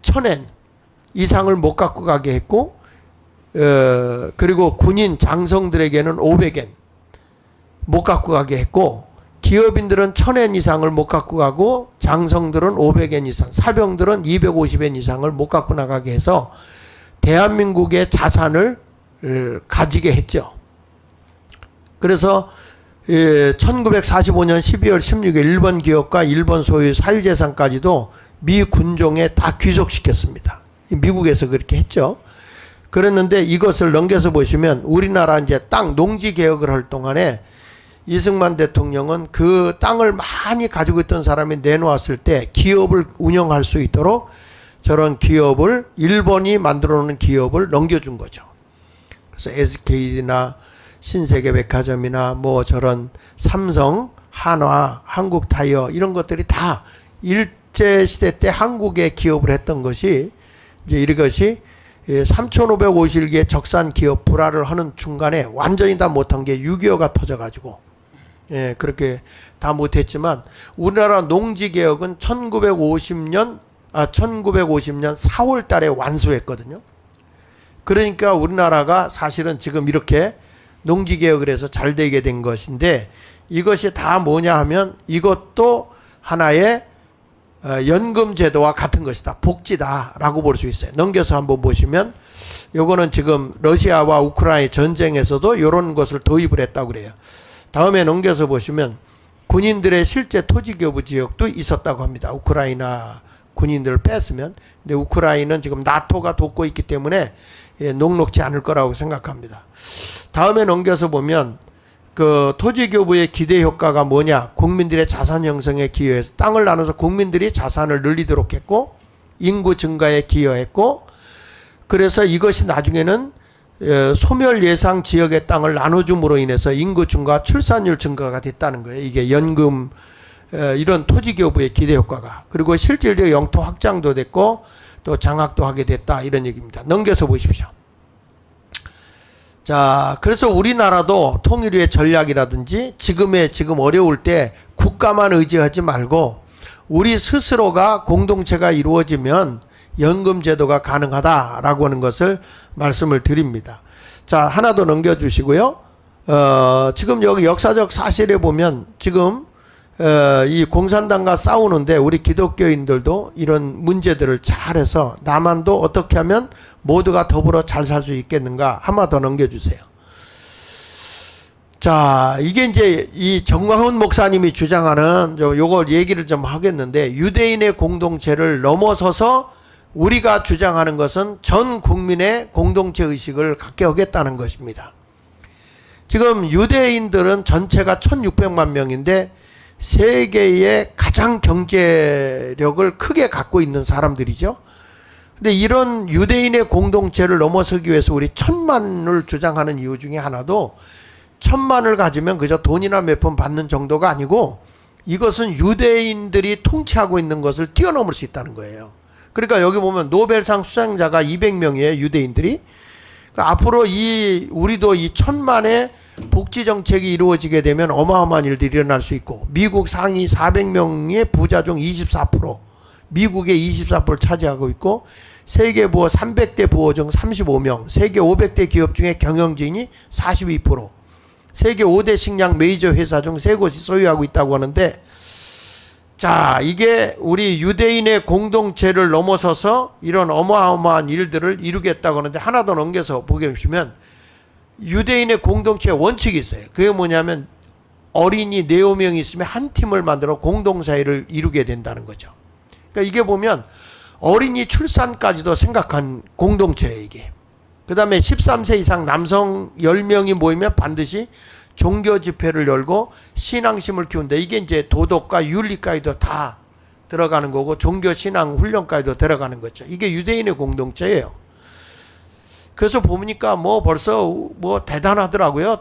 1000엔 이상을 못 갖고 가게 했고, 그리고 군인 장성들에게는 500엔 못 갖고 가게 했고, 기업인들은 1000엔 이상을 못 갖고 가고 장성들은 500엔 이상, 사병들은 250엔 이상을 못 갖고 나가게 해서 대한민국의 자산을 가지게 했죠. 그래서 1945년 12월 16일 일본 기업과 일본 소유 사유재산까지도 미 군종에 다 귀속시켰습니다. 미국에서 그렇게 했죠. 그랬는데 이것을 넘겨서 보시면 우리나라 이제 땅 농지 개혁을 할 동안에 이승만 대통령은 그 땅을 많이 가지고 있던 사람이 내놓았을 때 기업을 운영할 수 있도록 저런 기업을, 일본이 만들어 놓은 기업을 넘겨준 거죠. 그래서 SK나 신세계백화점이나 뭐 저런 삼성, 한화, 한국타이어 이런 것들이 다 일제시대 때 한국에 기업을 했던 것이 이제 이것이 3,551개의 적산 기업 불화를 하는 중간에 완전히 다 못한 게 6.25가 터져가지고, 예, 그렇게 다 못했지만 우리나라 농지개혁은 1950년 4월 달에 완수했거든요. 그러니까 우리나라가 사실은 지금 이렇게 농지개혁을 해서 잘 되게 된 것인데, 이것이 다 뭐냐 하면 이것도 하나의 연금제도와 같은 것이다. 복지다라고 볼 수 있어요. 넘겨서 한번 보시면 요거는 지금 러시아와 우크라이나 전쟁에서도 이런 것을 도입을 했다고 그래요. 다음에 넘겨서 보시면 군인들의 실제 토지교부 지역도 있었다고 합니다. 우크라이나 군인들을 뺐으면. 근데 우크라이나는 지금 나토가 돕고 있기 때문에 녹록지 않을 거라고 생각합니다. 다음에 넘겨서 보면 그 토지교부의 기대 효과가 뭐냐? 국민들의 자산 형성에 기여해서 땅을 나눠서 국민들이 자산을 늘리도록 했고, 인구 증가에 기여했고, 그래서 이것이 나중에는 소멸 예상 지역의 땅을 나눠줌으로 인해서 인구 증가, 출산율 증가가 됐다는 거예요. 이게 연금, 이런 토지교부의 기대 효과가. 그리고 실질적 영토 확장도 됐고, 또 장악도 하게 됐다 이런 얘기입니다. 넘겨서 보십시오. 자, 그래서 우리나라도 통일 후의 전략이라든지 지금 어려울 때 국가만 의지하지 말고 우리 스스로가 공동체가 이루어지면 연금제도가 가능하다라고 하는 것을 말씀을 드립니다. 자, 하나 더 넘겨주시고요. 지금 여기 역사적 사실에 보면 지금 이 공산당과 싸우는데 우리 기독교인들도 이런 문제들을 잘해서 남한도 어떻게 하면 모두가 더불어 잘 살 수 있겠는가 하나 더 넘겨주세요. 자, 이게 이제 이 정광훈 목사님이 주장하는 요걸 얘기를 좀 하겠는데 유대인의 공동체를 넘어서서 우리가 주장하는 것은 전 국민의 공동체 의식을 갖게 하겠다는 것입니다. 지금 유대인들은 전체가 1600만 명인데 세계의 가장 경제력을 크게 갖고 있는 사람들이죠. 근데 이런 유대인의 공동체를 넘어서기 위해서 우리 1000만을 주장하는 이유 중에 하나도 1000만을 가지면 그저 돈이나 몇 푼 받는 정도가 아니고 이것은 유대인들이 통치하고 있는 것을 뛰어넘을 수 있다는 거예요. 그러니까 여기 보면 노벨상 수상자가 200명이에요, 유대인들이. 그러니까 앞으로 우리도 이 1000만의 복지 정책이 이루어지게 되면 어마어마한 일들이 일어날 수 있고 미국 상위 400명의 부자 중 24%, 미국의 24%를 차지하고 있고 세계 부호 300대 부호 중 35명, 세계 500대 기업 중에 경영진이 42%, 세계 5대 식량 메이저 회사 중 3곳이 소유하고 있다고 하는데 자, 이게 우리 유대인의 공동체를 넘어서서 이런 어마어마한 일들을 이루겠다고 하는데 하나 더 넘겨서 보게 보시면 유대인의 공동체 원칙이 있어요. 그게 뭐냐면 어린이 4-5명이 있으면 한 팀을 만들어 공동사회를 이루게 된다는 거죠. 그러니까 이게 보면 어린이 출산까지도 생각한 공동체예요, 이게. 그 다음에 13세 이상 남성 10명이 모이면 반드시 종교 집회를 열고 신앙심을 키운다. 이게 이제 도덕과 윤리까지도 다 들어가는 거고 종교 신앙 훈련까지도 들어가는 거죠. 이게 유대인의 공동체예요. 그래서 보니까 벌써 대단하더라고요.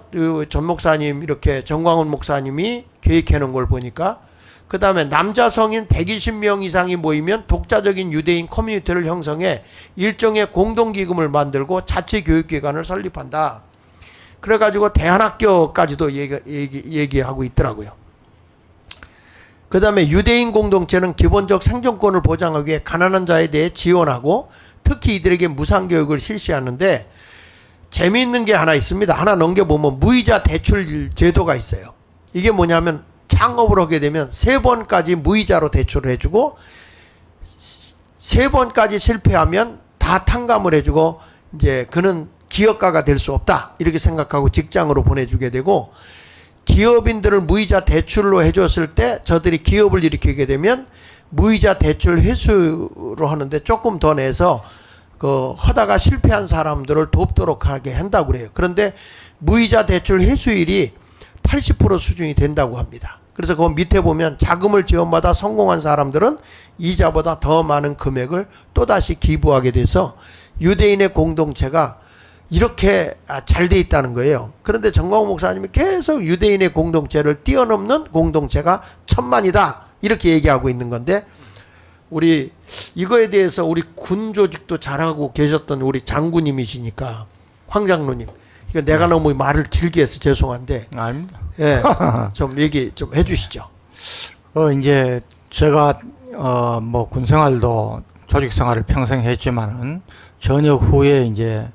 전 목사님 이렇게 정광훈 목사님이 계획해 놓은 걸 보니까 그 다음에 남자 성인 120명 이상이 모이면 독자적인 유대인 커뮤니티를 형성해 일종의 공동기금을 만들고 자치교육기관을 설립한다. 그래가지고 대안학교까지도 얘기하고 있더라고요. 그 다음에 유대인 공동체는 기본적 생존권을 보장하기 위해 가난한 자에 대해 지원하고 특히 이들에게 무상교육을 실시하는데 재미있는 게 하나 있습니다. 하나 넘겨보면 무이자 대출 제도가 있어요. 이게 뭐냐면 창업을 하게 되면 3번까지 무이자로 대출을 해주고 3번까지 실패하면 다 탕감을 해주고 이제 그는 기업가가 될 수 없다 이렇게 생각하고 직장으로 보내주게 되고 기업인들을 무이자 대출로 해줬을 때 저들이 기업을 일으키게 되면 무이자 대출 회수로 하는데 조금 더 내서 하다가 실패한 사람들을 돕도록 하게 한다고 그래요. 그런데 무이자 대출 회수율이 80% 수준이 된다고 합니다. 그래서 그 밑에 보면 자금을 지원받아 성공한 사람들은 이자보다 더 많은 금액을 또다시 기부하게 돼서 유대인의 공동체가 이렇게 잘 돼 있다는 거예요. 그런데 정광훈 목사님이 계속 유대인의 공동체를 뛰어넘는 공동체가 1000만이다 이렇게 얘기하고 있는 건데 우리 이거에 대해서 우리 군 조직도 잘하고 계셨던 우리 장군님이시니까 황 장로님 이거 내가 너무 말을 길게 해서 죄송한데 아닙니다. 예, 좀 얘기 좀 해주시죠. 이제 제가 군 생활도 조직 생활을 평생 했지만은 전역 후에 이제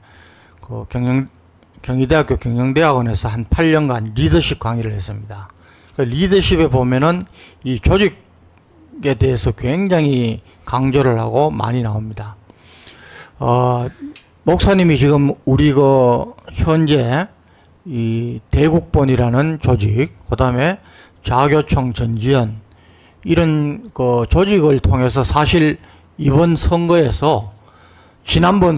경희대학교 경영대학원에서 한 8년간 리더십 강의를 했습니다. 리더십에 보면은 이 조직에 대해서 굉장히 강조를 하고 많이 나옵니다. 목사님이 지금 우리 현재 이 대국본이라는 조직, 그 다음에 자교총 전지현 이런 조직을 통해서 사실 이번 선거에서 지난번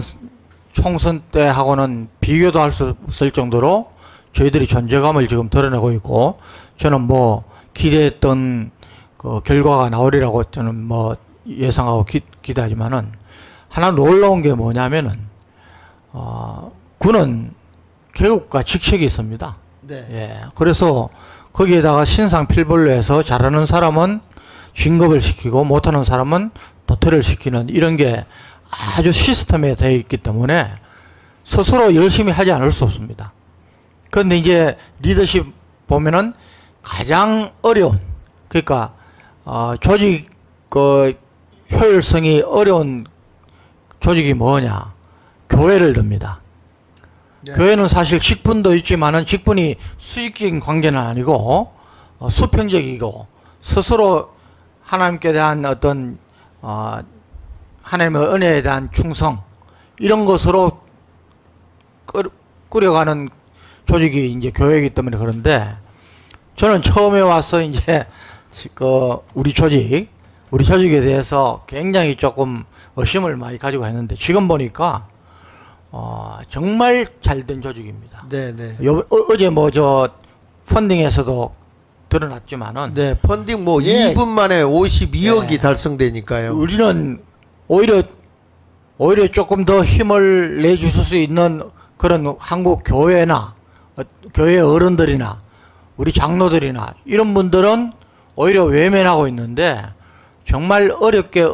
총선 때 하고는 비교도 할 수 없을 정도로 저희들이 존재감을 지금 드러내고 있고 저는 기대했던 결과가 나오리라고 저는 예상하고 기대하지만은 하나 놀라운 게 뭐냐면은 군은 계급과 직책이 있습니다. 네. 예. 그래서 거기에다가 신상필벌로 해서 잘하는 사람은 진급을 시키고 못하는 사람은 도태를 시키는 이런 게 아주 시스템에 되어 있기 때문에 스스로 열심히 하지 않을 수 없습니다. 그런데 이제 리더십 보면은 가장 어려운, 그러니까 조직 그 효율성이 어려운 조직이 뭐냐? 교회를 듭니다. 네. 교회는 사실 직분도 있지만은 직분이 수직적인 관계는 아니고 수평적이고 스스로 하나님께 대한 어떤 하나님의 은혜에 대한 충성 이런 것으로 꾸려가는 조직이 이제 교회이기 때문에 그런데 저는 처음에 와서 이제 우리 조직에 대해서 굉장히 조금 의심을 많이 가지고 했는데 지금 보니까 정말 잘된 조직입니다. 네, 네. 어제 뭐 저 펀딩에서도 드러났지만은 네, 펀딩 뭐 예. 2분 만에 52억이 네. 달성되니까요. 우리는 오히려 조금 더 힘을 내주실 수 있는 그런 한국 교회나 교회 어른들이나 우리 장로들이나 이런 분들은 오히려 외면하고 있는데 정말 어렵게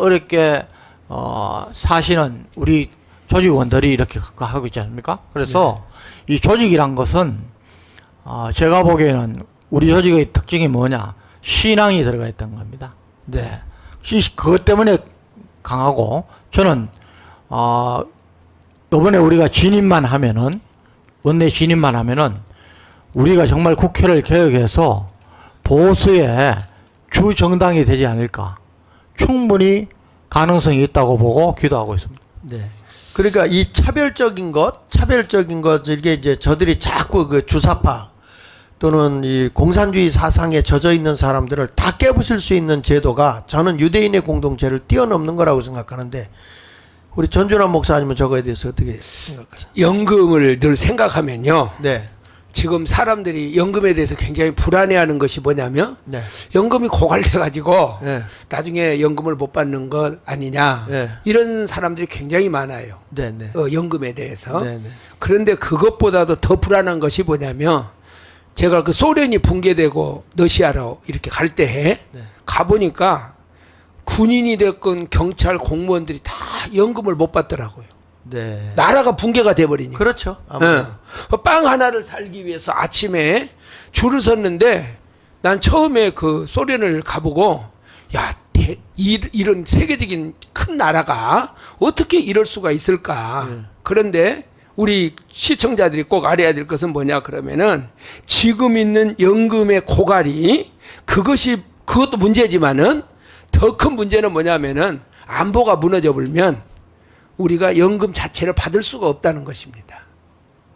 사시는 우리 조직원들이 이렇게 하고 있지 않습니까? 그래서 이 조직이란 것은 제가 보기에는 우리 조직의 특징이 뭐냐? 신앙이 들어가 있던 겁니다. 네. 그것 때문에 강하고 저는 이번에 우리가 원내 진입만 하면은 우리가 정말 국회를 개혁해서 보수의 주 정당이 되지 않을까. 충분히 가능성이 있다고 보고 기도하고 있습니다. 네. 그러니까 이 차별적인 것 이게 이제 저들이 자꾸 그 주사파 또는 이 공산주의 사상에 젖어 있는 사람들을 다 깨부실 수 있는 제도가 저는 유대인의 공동체를 뛰어넘는 거라고 생각하는데 우리 전준환 목사님은 저거에 대해서 어떻게 생각하세요? 연금을 늘 생각하면요. 네. 지금 사람들이 연금에 대해서 굉장히 불안해하는 것이 뭐냐면 네. 연금이 고갈돼가지고 네. 나중에 연금을 못 받는 것 아니냐 네. 이런 사람들이 굉장히 많아요. 네, 네. 연금에 대해서. 네, 네. 그런데 그것보다도 더 불안한 것이 뭐냐면 제가 그 소련이 붕괴되고 러시아로 이렇게 갈 때 네. 가보니까 군인이 됐건 경찰 공무원들이 다 연금을 못 받더라고요. 네. 나라가 붕괴가 돼버리니까. 그렇죠. 아무래도. 빵 하나를 살기 위해서 아침에 줄을 섰는데 난 처음에 그 소련을 가보고 이런 세계적인 큰 나라가 어떻게 이럴 수가 있을까. 그런데 우리 시청자들이 꼭 알아야 될 것은 뭐냐 그러면은 지금 있는 연금의 고갈이 그것도 문제지만은 더 큰 문제는 뭐냐면은 안보가 무너져 버리면 우리가 연금 자체를 받을 수가 없다는 것입니다.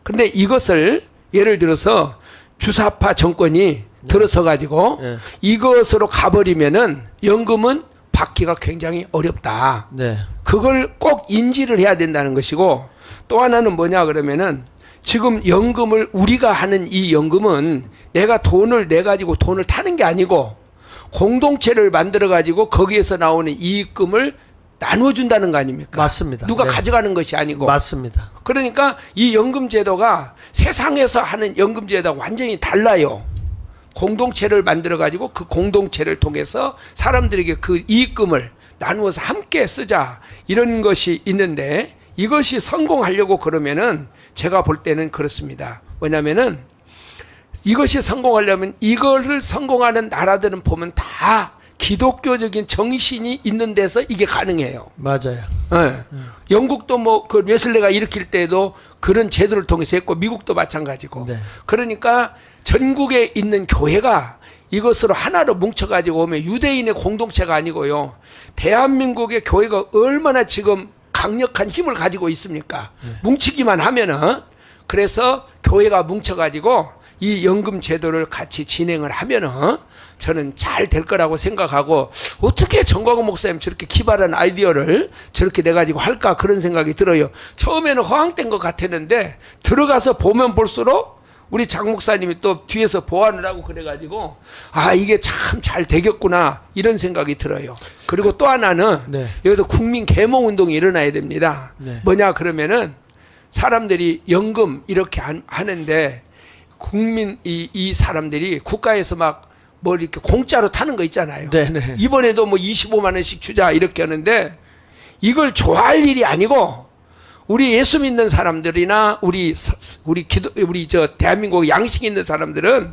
근데 이것을 예를 들어서 주사파 정권이 들어서 가지고 네. 이것으로 가버리면은 연금은 받기가 굉장히 어렵다. 네. 그걸 꼭 인지를 해야 된다는 것이고 또 하나는 뭐냐 그러면은 지금 연금을 우리가 하는 이 연금은 내가 돈을 내 가지고 돈을 타는 게 아니고 공동체를 만들어 가지고 거기에서 나오는 이익금을 나눠준다는 거 아닙니까? 맞습니다. 누가 네. 가져가는 것이 아니고. 맞습니다. 그러니까 이 연금 제도가 세상에서 하는 연금 제도가 완전히 달라요. 공동체를 만들어 가지고 그 공동체를 통해서 사람들에게 그 이익금을 나누어서 함께 쓰자 이런 것이 있는데 이것이 성공하려고 그러면은 제가 볼 때는 그렇습니다. 왜냐면은 이것이 성공하려면 이거를 성공하는 나라들은 보면 다 기독교적인 정신이 있는 데서 이게 가능해요. 맞아요. 네. 영국도 뭐 그 웨슬레가 일으킬 때도 그런 제도를 통해서 했고 미국도 마찬가지고. 네. 그러니까 전국에 있는 교회가 이것으로 하나로 뭉쳐가지고 오면 유대인의 공동체가 아니고요. 대한민국의 교회가 얼마나 지금 강력한 힘을 가지고 있습니까? 뭉치기만 하면은 그래서 교회가 뭉쳐가지고 이 연금 제도를 같이 진행을 하면은 저는 잘 될 거라고 생각하고 어떻게 정광훈 목사님 저렇게 기발한 아이디어를 저렇게 내가지고 할까 그런 생각이 들어요. 처음에는 허황된 것 같았는데 들어가서 보면 볼수록 우리 장 목사님이 또 뒤에서 보완을 하고 그래가지고 이게 참 잘 되겠구나 이런 생각이 들어요. 그리고 또 하나는 네. 여기서 국민 계몽 운동이 일어나야 됩니다. 네. 뭐냐 그러면은 사람들이 연금 이렇게 하는데 국민 이 사람들이 국가에서 막 뭐 이렇게 공짜로 타는 거 있잖아요. 네네. 이번에도 뭐 25만 원씩 주자 이렇게 하는데 이걸 좋아할 일이 아니고 우리 예수 믿는 사람들이나 우리 저 대한민국 양식 있는 사람들은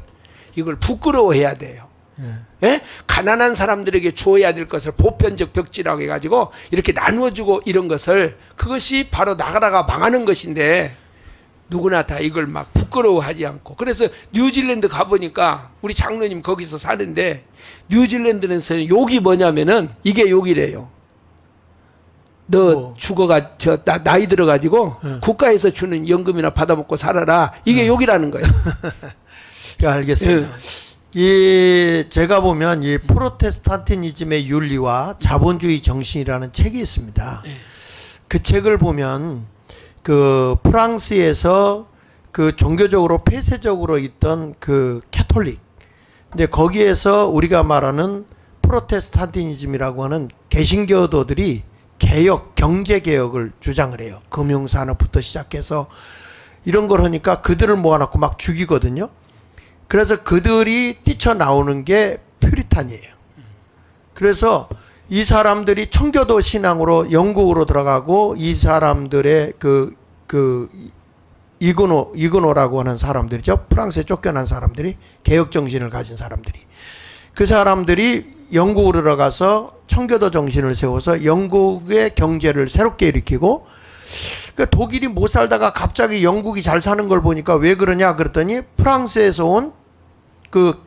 이걸 부끄러워해야 돼요. 예? 가난한 사람들에게 주어야 될 것을 보편적 벽지라고 해가지고 이렇게 나누어주고 이런 것을 그것이 바로 나라가 망하는 것인데 누구나 다 이걸 막 부끄러워하지 않고 그래서 뉴질랜드 가보니까 우리 장로님 거기서 사는데 뉴질랜드에서는 욕이 뭐냐면은 이게 욕이래요. 너 죽어가 나이 들어가지고 국가에서 주는 연금이나 받아먹고 살아라 이게 욕이라는 거예요. 예, 알겠습니다. 이 제가 보면 이 프로테스탄티니즘의 윤리와 자본주의 정신이라는 책이 있습니다. 그 책을 보면 그 프랑스에서 그 종교적으로 폐쇄적으로 있던 그 캐톨릭, 근데 거기에서 우리가 말하는 프로테스탄티니즘이라고 하는 개신교도들이 개혁, 경제 개혁을 주장을 해요. 금융산업부터 시작해서 이런 걸 하니까 그들을 모아놓고 막 죽이거든요. 그래서 그들이 뛰쳐나오는 게 퓨리탄이에요. 그래서 이 사람들이 청교도 신앙으로 영국으로 들어가고 이 사람들의 이그노라고 하는 사람들이죠. 프랑스에 쫓겨난 사람들이 개혁 정신을 가진 사람들이 그 사람들이 영국으로 들어가서 청교도 정신을 세워서 영국의 경제를 새롭게 일으키고 그러니까 독일이 못 살다가 갑자기 영국이 잘 사는 걸 보니까 왜 그러냐 그랬더니 프랑스에서 온 그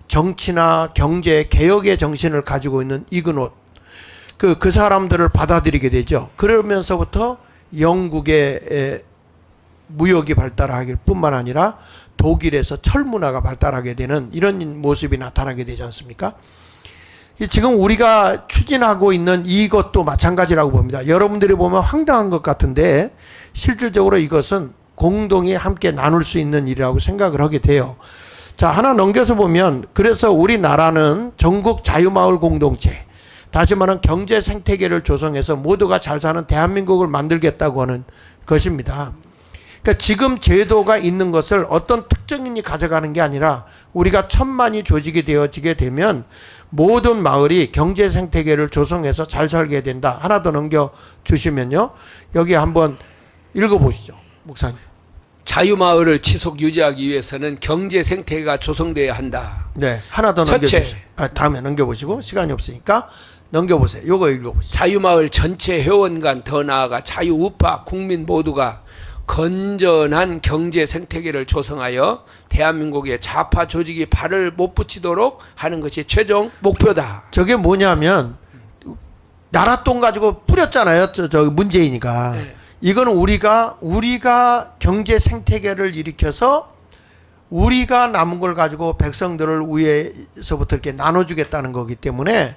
정치나 경제 개혁의 정신을 가지고 있는 이그노 그 사람들을 받아들이게 되죠. 그러면서부터 영국의 무역이 발달하길 뿐만 아니라 독일에서 철문화가 발달하게 되는 이런 모습이 나타나게 되지 않습니까? 지금 우리가 추진하고 있는 이것도 마찬가지라고 봅니다. 여러분들이 보면 황당한 것 같은데 실질적으로 이것은 공동이 함께 나눌 수 있는 일이라고 생각을 하게 돼요. 자, 하나 넘겨서 보면 그래서 우리나라는 전국 자유마을 공동체, 다시 말하면 경제 생태계를 조성해서 모두가 잘 사는 대한민국을 만들겠다고 하는 것입니다. 그러니까 지금 제도가 있는 것을 어떤 특정인이 가져가는 게 아니라 우리가 천만이 조직이 되어지게 되면 모든 마을이 경제 생태계를 조성해서 잘 살게 된다. 하나 더 넘겨주시면요. 여기 한번 읽어보시죠. 목사님. 자유마을을 지속 유지하기 위해서는 경제 생태계가 조성돼야 한다. 네, 하나 더 넘겨주세요. 다음에 넘겨보시고 시간이 없으니까 넘겨보세요. 요거 읽어보시죠. 자유마을 전체 회원 간 더 나아가 자유우파 국민 모두가 건전한 경제 생태계를 조성하여 대한민국의 좌파 조직이 발을 못 붙이도록 하는 것이 최종 목표다. 저게 뭐냐면 나라 돈 가지고 뿌렸잖아요. 저 문재인이가. 네. 이거는 우리가 경제 생태계를 일으켜서 우리가 남은 걸 가지고 백성들을 위에서부터 이렇게 나눠주겠다는 거기 때문에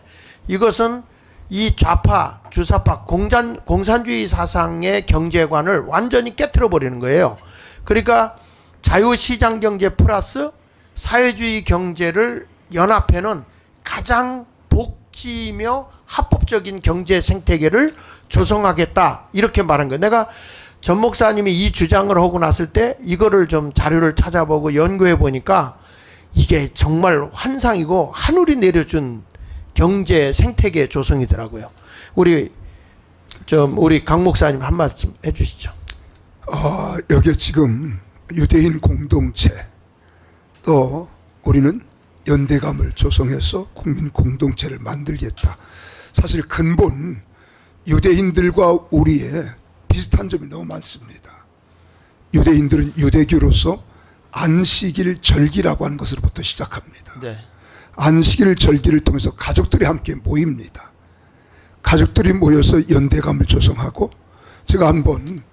이것은 이 좌파, 주사파, 공산주의 사상의 경제관을 완전히 깨트려 버리는 거예요. 그러니까 자유시장 경제 플러스 사회주의 경제를 연합해놓은 가장 복지이며 합법적인 경제 생태계를 조성하겠다 이렇게 말한 거예요. 내가 전 목사님이 이 주장을 하고 났을 때 이거를 좀 자료를 찾아보고 연구해 보니까 이게 정말 환상이고 하늘이 내려준 경제 생태계 조성이더라고요. 우리 강 목사님 한 말씀 해주시죠. 여기에 지금 유대인 공동체 또 우리는 연대감을 조성해서 국민 공동체를 만들겠다. 사실 근본 유대인들과 우리의 비슷한 점이 너무 많습니다. 유대인들은 유대교로서 안식일 절기라고 하는 것으로부터 시작합니다. 네. 안식일 절기를 통해서 가족들이 함께 모입니다. 가족들이 모여서 연대감을 조성하고 제가 한번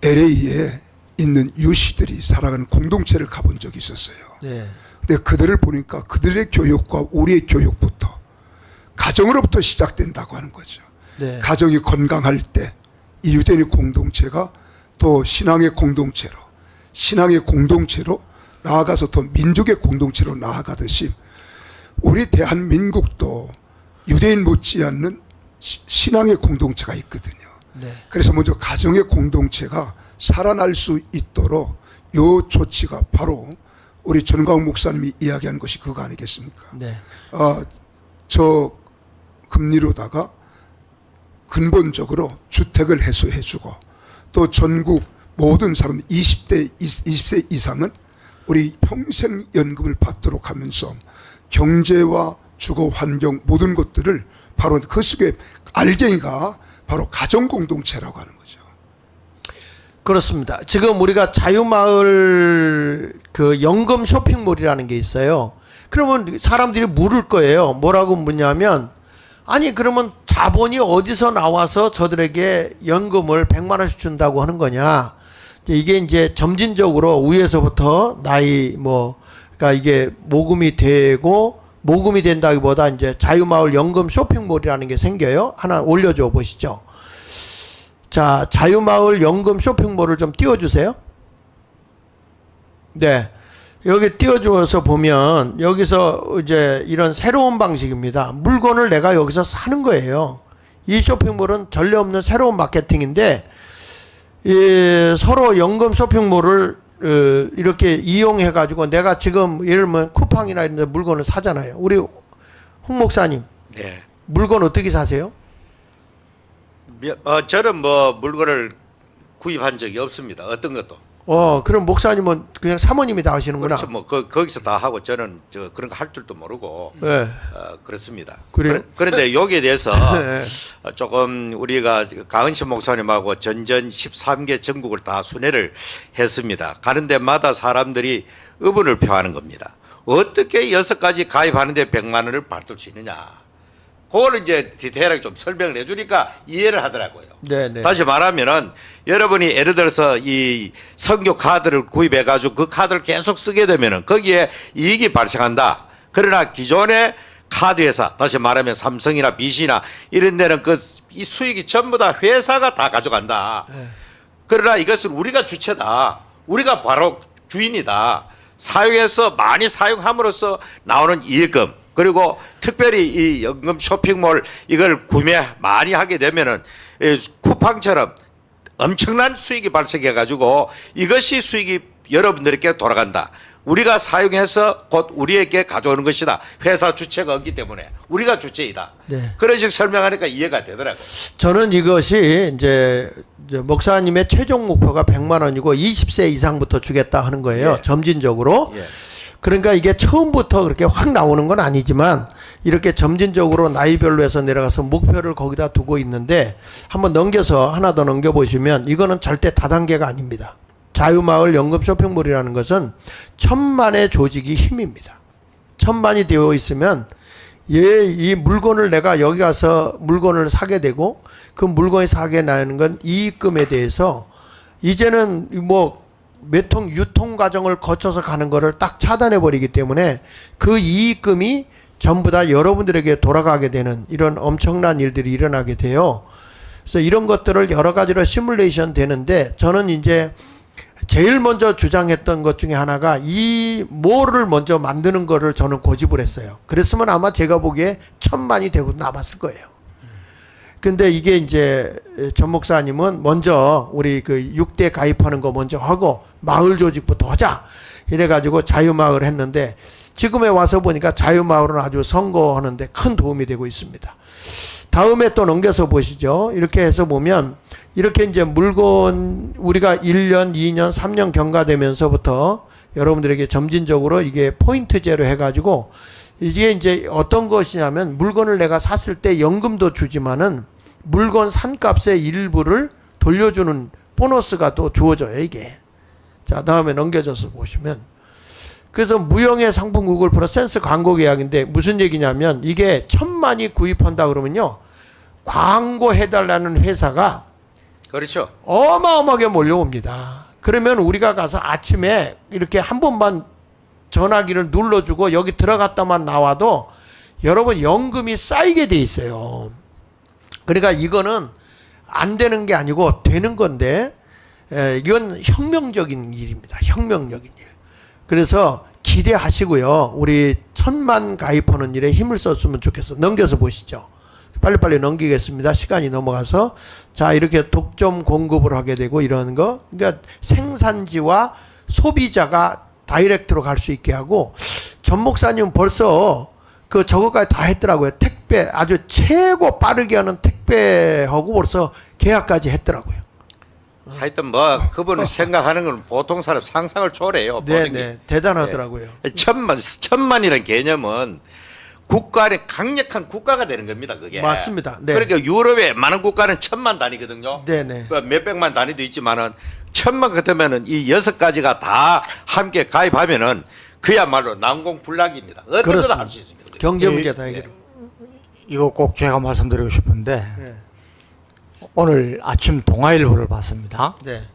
LA에 있는 유시들이 살아가는 공동체를 가본 적이 있었어요. 네. 근데 그들을 보니까 그들의 교육과 우리의 교육부터 가정으로부터 시작된다고 하는 거죠. 네. 가정이 건강할 때 이 유대인 공동체가 또 신앙의 공동체로 나아가서 더 민족의 공동체로 나아가듯이 우리 대한민국도 유대인 못지않는 신앙의 공동체가 있거든요. 네. 그래서 먼저 가정의 공동체가 살아날 수 있도록 요 조치가 바로 우리 전광훈 목사님이 이야기한 것이 그거 아니겠습니까? 네. 저 금리로다가 근본적으로 주택을 해소해주고 또 전국 모든 사람 20세 이상은 우리 평생연금을 받도록 하면서 경제와 주거 환경 모든 것들을 바로 그 속에 알갱이가 바로 가정공동체라고 하는 거죠. 그렇습니다. 지금 우리가 자유마을 그 연금 쇼핑몰이라는 게 있어요. 그러면 사람들이 물을 거예요. 뭐라고 묻냐면, 아니 그러면 자본이 어디서 나와서 저들에게 연금을 100만 원씩 준다고 하는 거냐. 이게 이제 점진적으로 위에서부터 나이 그러니까 이게 모금이 되고, 모금이 된다기보다 이제 자유마을 연금 쇼핑몰이라는 게 생겨요. 하나 올려줘 보시죠. 자, 자유마을 연금 쇼핑몰을 좀 띄워주세요. 네. 여기 띄워줘서 보면 여기서 이제 이런 새로운 방식입니다. 물건을 내가 여기서 사는 거예요. 이 쇼핑몰은 전례 없는 새로운 마케팅인데, 서로 연금 쇼핑몰을 이렇게 이용해 가지고 내가 지금 예를 들면 쿠팡이나 이런 데 물건을 사잖아요. 우리 홍 목사님, 네. 물건 어떻게 사세요? 저는 물건을 구입한 적이 없습니다. 어떤 것도. 그럼 목사님은 그냥 사모님이 다 하시는구나. 그렇죠. 거기서 다 하고 저는 그런 거 할 줄도 모르고 네. 그렇습니다. 그래요? 그런데 여기에 대해서 네. 조금 우리가 강은신 목사님하고 전전 13개 전국을 다 순회를 했습니다. 가는 데마다 사람들이 의문을 표하는 겁니다. 어떻게 6가지 가입하는데 100만 원을 받을 수 있느냐. 그걸 이제 디테일하게 좀 설명을 해주니까 이해를 하더라고요. 네. 다시 말하면은 여러분이 예를 들어서 이 선교 카드를 구입해가지고 그 카드를 계속 쓰게 되면은 거기에 이익이 발생한다. 그러나 기존의 카드 회사, 다시 말하면 삼성이나 BC나 이런 데는 이 수익이 전부 다 회사가 다 가져간다. 그러나 이것은 우리가 주체다. 우리가 바로 주인이다. 사용해서 많이 사용함으로써 나오는 이익금. 그리고 특별히 이 연금 쇼핑몰 이걸 구매 많이 하게 되면은 쿠팡처럼 엄청난 수익이 발생해 가지고 이것이 수익이 여러분들에게 돌아간다. 우리가 사용해서 곧 우리에게 가져오는 것이다. 회사 주체가 없기 때문에 우리가 주체이다. 네. 그런 식으로 설명하니까 이해가 되더라고요. 저는 이것이 이제 목사님의 최종 목표가 100만 원이고 20세 이상부터 주겠다 하는 거예요. 예. 점진적으로. 예. 그러니까 이게 처음부터 그렇게 확 나오는 건 아니지만 이렇게 점진적으로 나이별로 해서 내려가서 목표를 거기다 두고 있는데, 한번 넘겨서 하나 더 넘겨보시면 이거는 절대 다단계가 아닙니다. 자유마을 연금 쇼핑몰이라는 것은 1000만의 조직이 힘입니다. 1000만이 되어 있으면 이 물건을 내가 여기 가서 물건을 사게 되고 그 물건이 사게 나는 건 이익금에 대해서 이제는 몇 통 유통 과정을 거쳐서 가는 거를 딱 차단해 버리기 때문에 그 이익금이 전부 다 여러분들에게 돌아가게 되는 이런 엄청난 일들이 일어나게 돼요. 그래서 이런 것들을 여러 가지로 시뮬레이션 되는데, 저는 이제 제일 먼저 주장했던 것 중에 하나가 이 뭐를 먼저 만드는 거를 저는 고집을 했어요. 그랬으면 아마 제가 보기에 1000만이 되고 남았을 거예요. 근데 이게 이제 전 목사님은 먼저 우리 그 6대 가입하는 거 먼저 하고 마을 조직부터 하자 이래가지고 자유마을 했는데, 지금에 와서 보니까 자유마을은 아주 선거하는데 큰 도움이 되고 있습니다. 다음에 또 넘겨서 보시죠. 이렇게 해서 보면 이렇게 이제 물건 우리가 1년, 2년, 3년 경과되면서부터 여러분들에게 점진적으로 이게 포인트제로 해가지고, 이게 이제 어떤 것이냐면 물건을 내가 샀을 때 연금도 주지만은 물건 산 값의 일부를 돌려주는 보너스가 또 주어져요, 이게. 자, 다음에 넘겨져서 보시면. 그래서 무형의 상품 구글 플러스 센스 광고 계약인데 무슨 얘기냐면, 이게 1000만이 구입한다 그러면요, 광고 해달라는 회사가 그렇죠. 어마어마하게 몰려옵니다. 그러면 우리가 가서 아침에 이렇게 한 번만 전화기를 눌러주고 여기 들어갔다만 나와도 여러분 연금이 쌓이게 돼 있어요. 그러니까 이거는 안 되는 게 아니고 되는 건데, 이건 혁명적인 일입니다. 혁명적인 일. 그래서 기대하시고요. 우리 1000만 가입하는 일에 힘을 썼으면 좋겠어요. 넘겨서 보시죠. 빨리빨리 넘기겠습니다. 시간이 넘어가서. 자, 이렇게 독점 공급을 하게 되고 이러는 거. 그러니까 생산지와 소비자가 다이렉트로 갈 수 있게 하고, 전 목사님 벌써 저거까지 다 했더라고요. 택배, 아주 최고 빠르게 하는 택배 택배하고 벌써 계약까지 했더라고요. 하여튼 뭐 그분은 생각하는 건 보통 사람 상상을 초래해요. 보는 게. 네네 대단하더라고요. 천만이라는 개념은 국가의 강력한 국가가 되는 겁니다. 그게 맞습니다. 네. 그러니까 유럽의 많은 국가는 1000만 단위거든요. 네네. 뭐 몇백만 단위도 있지만은 1000만 같으면은 이 6가지가 다 함께 가입하면은 그야말로 난공불락입니다. 어떤 거나 그렇습니다. 할 수 있습니다. 경제 문제 다 해결. 이거 꼭 제가 말씀드리고 싶은데 네. 오늘 아침 동아일보를 봤습니다. 네.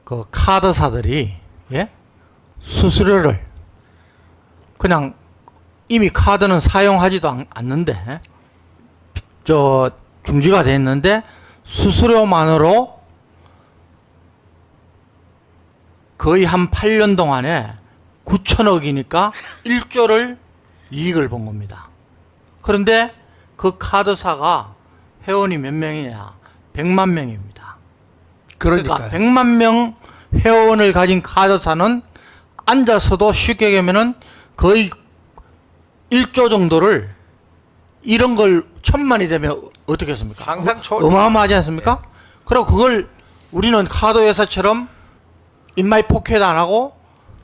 그 카드사들이 예? 수수료를 그냥 이미 카드는 사용하지도 않는데 저 중지가 됐는데 수수료만으로 거의 한 8년 동안에 9천억이니까 1조를 이익을 본 겁니다. 그런데 그 카드사가 회원이 몇 명이냐? 100만 명입니다. 그러니까요. 100만 명 회원을 가진 카드사는 앉아서도 쉽게 얘기하면은 거의 1조 정도를 이런 걸 1000만이 되면 어떻게 했습니까? 상상 초 어마어마하지 않습니까? 그리고 그걸 우리는 카드 회사처럼 인마이 포켓 안 하고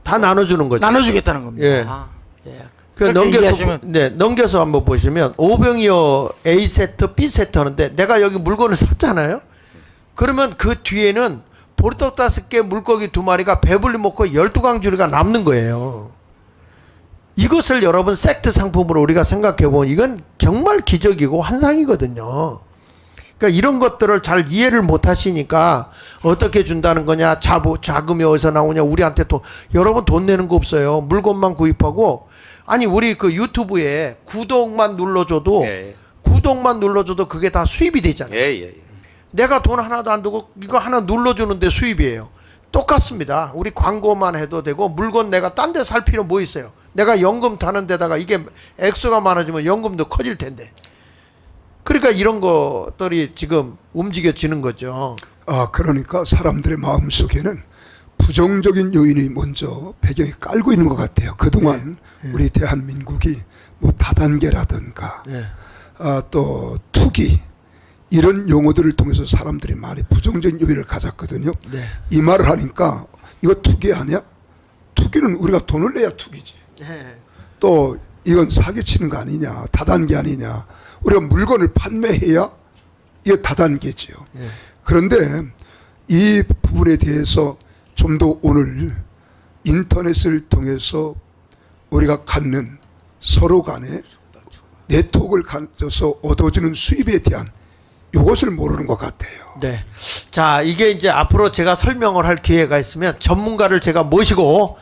다 나눠주는 거죠. 나눠주겠다는 겁니다. 예. 예. 그 그렇게 넘겨서 이해하시면- 네 넘겨서 한번 보시면 오병이어 A 세트, B 세트 하는데 내가 여기 물건을 샀잖아요. 그러면 그 뒤에는 보리떡 5개, 물고기 2마리가 배불리 먹고 12강주리가 남는 거예요. 이것을 여러분 섹트 상품으로 우리가 생각해 보면 이건 정말 기적이고 환상이거든요. 그러니까 이런 것들을 잘 이해를 못 하시니까 어떻게 준다는 거냐, 자금이 어디서 나오냐, 우리한테 또 여러분 돈 내는 거 없어요. 물건만 구입하고 아니 우리 그 유튜브에 구독만 눌러줘도 예. 구독만 눌러줘도 그게 다 수입이 되잖아요. 예. 내가 돈 하나도 안 두고 이거 하나 눌러주는데 수입이에요. 똑같습니다. 우리 광고만 해도 되고 물건 내가 딴 데 살 필요 뭐 있어요. 내가 연금 타는 데다가 이게 액수가 많아지면 연금도 커질 텐데. 그러니까 이런 것들이 지금 움직여지는 거죠. 아, 그러니까 사람들의 마음 속에는 부정적인 요인이 먼저 배경에 깔고 있는 것 같아요. 그동안 우리 대한민국이 뭐 다단계라든가 네. 또 투기 이런 용어들을 통해서 사람들이 많이 부정적인 요인을 가졌거든요. 네. 이 말을 하니까 이거 투기 아니야? 투기는 우리가 돈을 내야 투기지. 네. 또 이건 사기치는 거 아니냐, 다단계 아니냐. 우리가 물건을 판매해야 이게 다단계지요. 네. 그런데 이 부분에 대해서 좀 더 오늘 인터넷을 통해서 우리가 갖는 서로 간의 네트워크를 가져서 얻어지는 수입에 대한 이것을 모르는 것 같아요. 네. 자, 이게 이제 앞으로 제가 설명을 할 기회가 있으면 전문가를 제가 모시고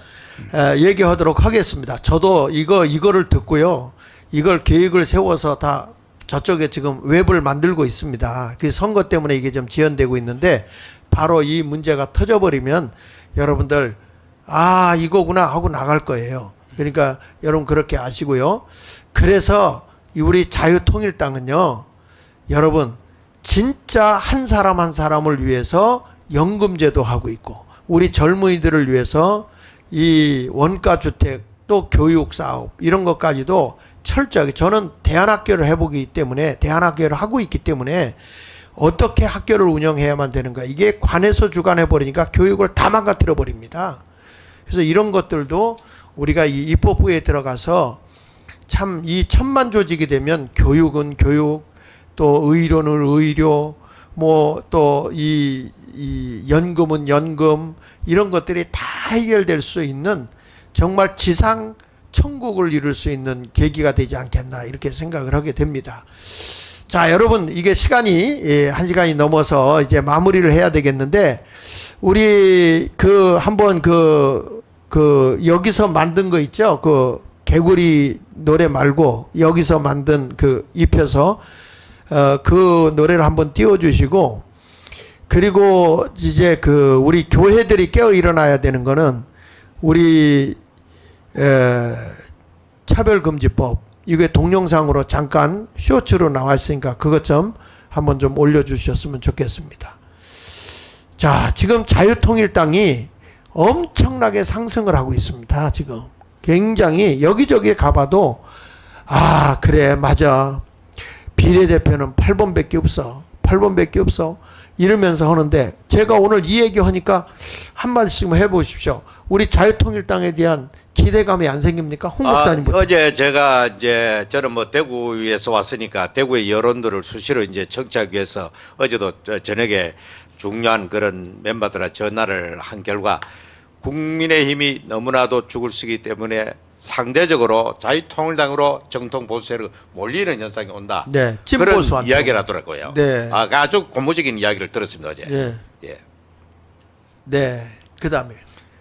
얘기하도록 하겠습니다. 저도 이거를 듣고요. 이걸 계획을 세워서 다 저쪽에 지금 웹을 만들고 있습니다. 그 선거 때문에 이게 좀 지연되고 있는데 바로 이 문제가 터져버리면 여러분들 아 이거구나 하고 나갈 거예요. 그러니까 여러분 그렇게 아시고요. 그래서 우리 자유통일당은요. 여러분 진짜 한 사람 한 사람을 위해서 연금제도 하고 있고 우리 젊은이들을 위해서 이 원가주택 또 교육사업 이런 것까지도 철저하게 저는 대안학교를 해보기 때문에 대안학교를 하고 있기 때문에 어떻게 학교를 운영해야만 되는가 이게 관에서 주관해 버리니까 교육을 다 망가뜨려 버립니다. 그래서 이런 것들도 우리가 이 입법부에 들어가서 참 이 천만 조직이 되면 교육은 교육 또 의료는 의료 뭐 또 이 연금은 연금 이런 것들이 다 해결될 수 있는 정말 지상 천국을 이룰 수 있는 계기가 되지 않겠나 이렇게 생각을 하게 됩니다. 자, 여러분 이게 시간이 1시간이 넘어서 이제 마무리를 해야 되겠는데 우리 그 한번 그 여기서 만든 거 있죠? 그 개구리 노래 말고 여기서 만든 그 입혀서 그 노래를 한번 띄워주시고 그리고 이제 그 우리 교회들이 깨어 일어나야 되는 거는 우리 차별금지법 이게 동영상으로 잠깐 쇼츠로 나와 있으니까 그것 좀 한번 좀 올려주셨으면 좋겠습니다. 자, 지금 자유통일당이 엄청나게 상승을 하고 있습니다. 지금 굉장히 여기저기 가봐도 아 그래 맞아 비례대표는 8번밖에 없어. 8번밖에 없어. 이러면서 하는데 제가 오늘 이 얘기 하니까 한마디씩만 해보십시오. 우리 자유통일당에 대한 기대감이 안 생깁니까? 홍 목사님부터. 어제 제가 이제 저는 뭐 대구에서 왔으니까 대구의 여론들을 수시로 이제 청취하기 위해서 어제도 저녁에 중요한 그런 멤버들과 전화를 한 결과 국민의힘이 너무나도 죽을 쓰기 때문에 상대적으로 자유통일당으로 정통 보수세를 몰리는 현상이 온다. 네, 그런 진보수한테. 이야기를 하더라고요. 네. 아주 고무적인 이야기를 들었습니다 어제. 예. 예. 네. 그다음에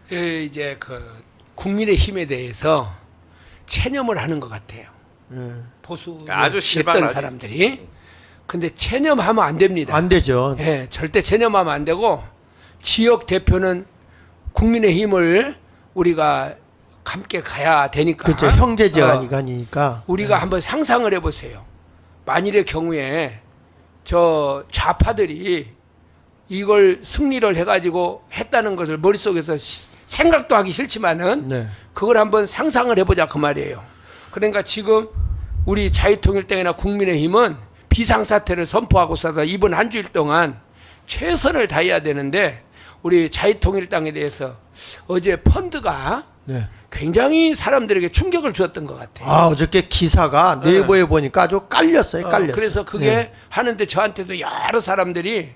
이제 그 국민의힘에 대해서 체념을 하는 것 같아요. 아주 보수였던 실망하지. 사람들이. 근데 체념하면 안 됩니다. 안 되죠. 예, 절대 체념하면 안 되고 지역 대표는 국민의힘을 우리가 함께 가야 되니까. 그렇죠. 형제지간이니까. 우리가 한번 상상을 해보세요. 만일의 경우에 저 좌파들이 이걸 승리를 해가지고 했다는 것을 머릿속에서 생각도 하기 싫지만은 네. 그걸 한번 상상을 해보자 그 말이에요. 그러니까 지금 우리 자유통일당이나 국민의힘은 비상사태를 선포하고서도 이번 한 주일 동안 최선을 다해야 되는데 우리 자유통일당에 대해서 어제 펀드가 네. 굉장히 사람들에게 충격을 주었던 것 같아요. 아, 어저께 기사가 네이버에 보니까 아주 깔렸어요. 깔렸어요. 그래서 그게 네. 하는데 저한테도 여러 사람들이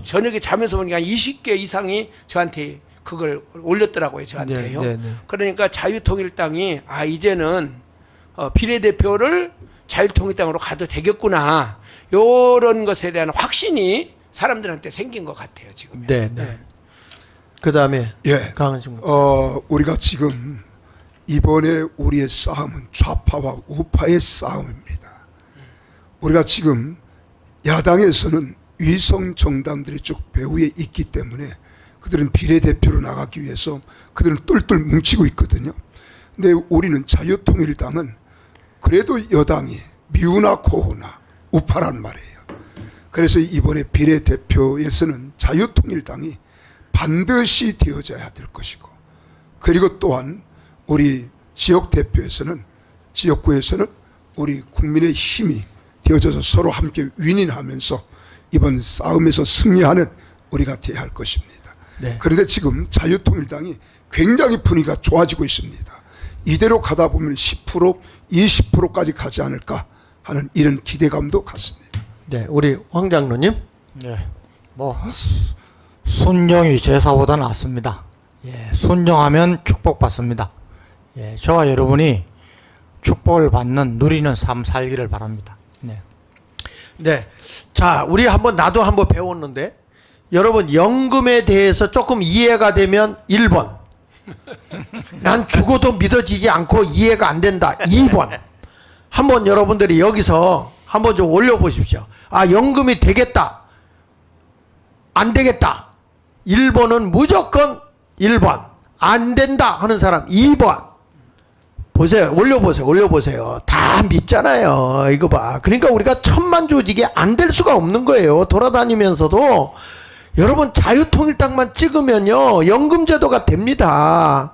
저녁에 자면서 보니까 20개 이상이 저한테 그걸 올렸더라고요. 저한테요. 네, 네, 네. 그러니까 자유통일당이 이제는 비례대표를 자유통일당으로 가도 되겠구나. 요런 것에 대한 확신이 사람들한테 생긴 것 같아요. 지금. 네, 네. 그다음에 예. 강한식 목 우리가 지금 이번에 우리의 싸움은 좌파와 우파의 싸움입니다. 우리가 지금 야당에서는 위성 정당들이 쭉 배후에 있기 때문에 그들은 비례대표로 나가기 위해서 그들은 똘똘 뭉치고 있거든요. 근데 우리는 자유통일당은 그래도 여당이 미우나 고우나 우파란 말이에요. 그래서 이번에 비례대표에서는 자유통일당이 반드시 되어져야 될 것이고, 그리고 또한 우리 지역대표에서는 지역구에서는 우리 국민의 힘이 되어져서 서로 함께 윈윈하면서 이번 싸움에서 승리하는 우리가 돼야 할 것입니다. 네. 그런데 지금 자유통일당이 굉장히 분위기가 좋아지고 있습니다. 이대로 가다 보면 10%, 20%까지 가지 않을까 하는 이런 기대감도 갖습니다. 네, 우리 황 장로님. 네. 뭐 순종이 제사보다 낫습니다. 예, 순종하면 축복받습니다. 예, 저와 여러분이 축복을 받는 누리는 삶 살기를 바랍니다. 네. 네. 자, 우리 나도 한번 배웠는데 여러분 연금에 대해서 조금 이해가 되면 1번. 난 죽어도 믿어지지 않고 이해가 안 된다. 2번. 한번 여러분들이 여기서 한번 좀 올려보십시오. 아, 연금이 되겠다. 안 되겠다. 1번은 무조건 1번. 안 된다 하는 사람 2번. 보세요. 올려보세요. 다 믿잖아요. 이거 봐. 그러니까 우리가 천만 조직이 안 될 수가 없는 거예요. 돌아다니면서도 여러분 자유통일당만 찍으면요 연금제도가 됩니다.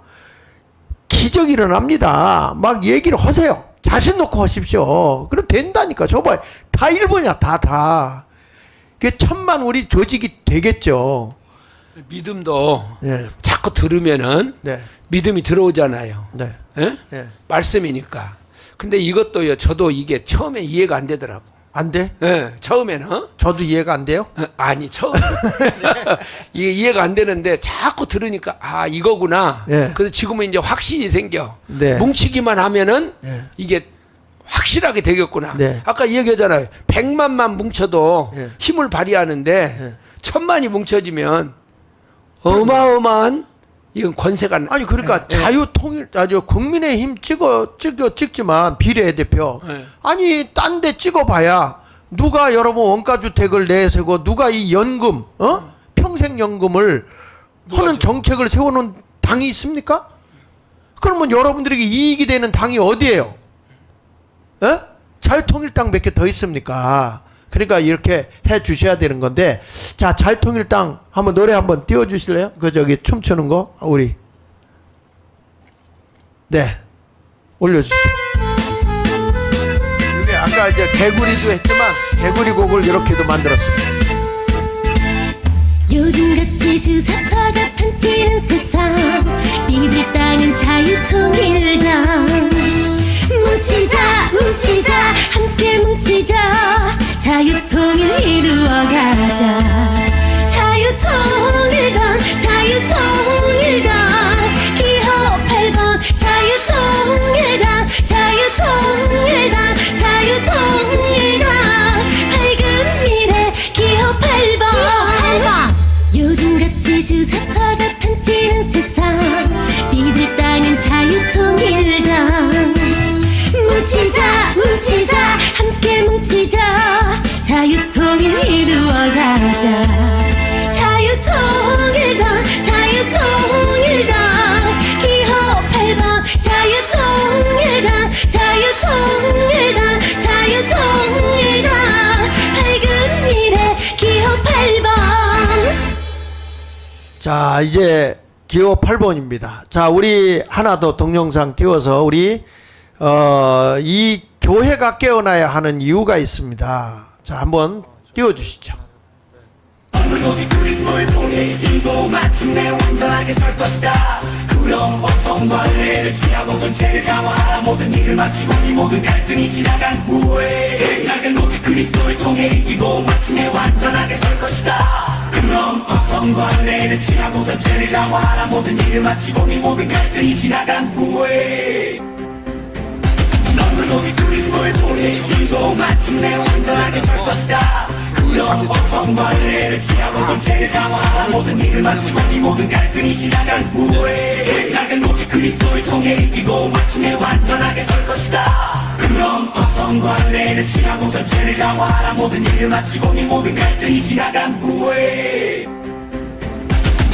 기적이 일어납니다. 막 얘기를 하세요. 자신 놓고 하십시오. 그럼 된다니까. 저봐 다 1번이야. 다. 그 천만 우리 조직이 되겠죠. 믿음도 네. 자꾸 들으면은 네. 믿음이 들어오잖아요. 네. 예? 네. 말씀이니까. 근데 이것도요, 저도 이게 처음에 이해가 안 되더라고. 안 돼? 예, 처음에는. 저도 이해가 안 돼요? 아니, 처음에. 이게 이해가 안 되는데 자꾸 들으니까, 이거구나. 예. 그래서 지금은 이제 확신이 생겨. 네. 뭉치기만 하면은 예. 이게 확실하게 되겠구나. 네. 아까 얘기하잖아요. 100만만 뭉쳐도 예. 힘을 발휘하는데 예. 1000만이 뭉쳐지면 어마어마한 이건 권세가 아니 그러니까 예, 예. 자유통일 국민의힘 찍지만 비례대표 예. 아니 딴 데 찍어봐야 누가 여러분 원가주택을 내세고 누가 이 연금 평생연금을 하는 정책을 세우는 당이 있습니까? 그러면 여러분들에게 이익이 되는 당이 어디예요? 에? 자유통일당 몇 개 더 있습니까? 그러니까 이렇게 해 주셔야 되는 건데, 자, 자유통일당 한번 노래 한번 띄워 주실래요? 그 저기 춤추는 거 우리. 네. 올려 주시죠. 이게 아까 우리가 이제 개구리도 했지만 개구리 곡을 이렇게도 만들었습니다. 요즘같이 주사파가 판치는 세상 믿을 땅은 자유통일당 뭉치자 함께 뭉치자 자유통일 이루어가자 자유통일당 기호 8번 자유통일당 밝은 미래 기호 8번 요즘같이 주사파가 판치는 세상 믿을 땅은 자유통일당 뭉치자 함께 뭉치자 자유통일 이루어가자 자유통일당 기호 8번 자유통일당 밝은 미래 기호 8번 자, 이제 기호 8번입니다. 자, 우리 하나 더 동영상 띄워서 우리 이 교회가 깨어나야 하는 이유가 있습니다. 자, 한번 띄워주시죠. 오직 그리스도의 통에 이고 마침내 완전하게 설 것이다. 그럼 성관례를 취하고 전체를 강화하라. 모든 일을 마치고 이 모든 갈등이 지나간 후에 나는 오직 그리스도의 통에 이기고 마침내 완전하게 설 것이다. 그럼 성관례를 취하고 전체를 강화하라. 모든 일을 마치고 이 모든 갈등이 지나간 후에 너는 오직 그리스도의 통에 이기고 마침내 완전하게 설 것이다. 그럼 성관례를 취하고 전체를 강화하라. 모든 일을 마치고 이 모든 갈등이 지나간 후에 나는 오직 그리스도의 통에 이기고 마침내 완전하게 설 것이다. 그럼 성관례를 취하고 전체를 강화하라. 모든 일을 마치고 이 모든 갈등이 지나간 후에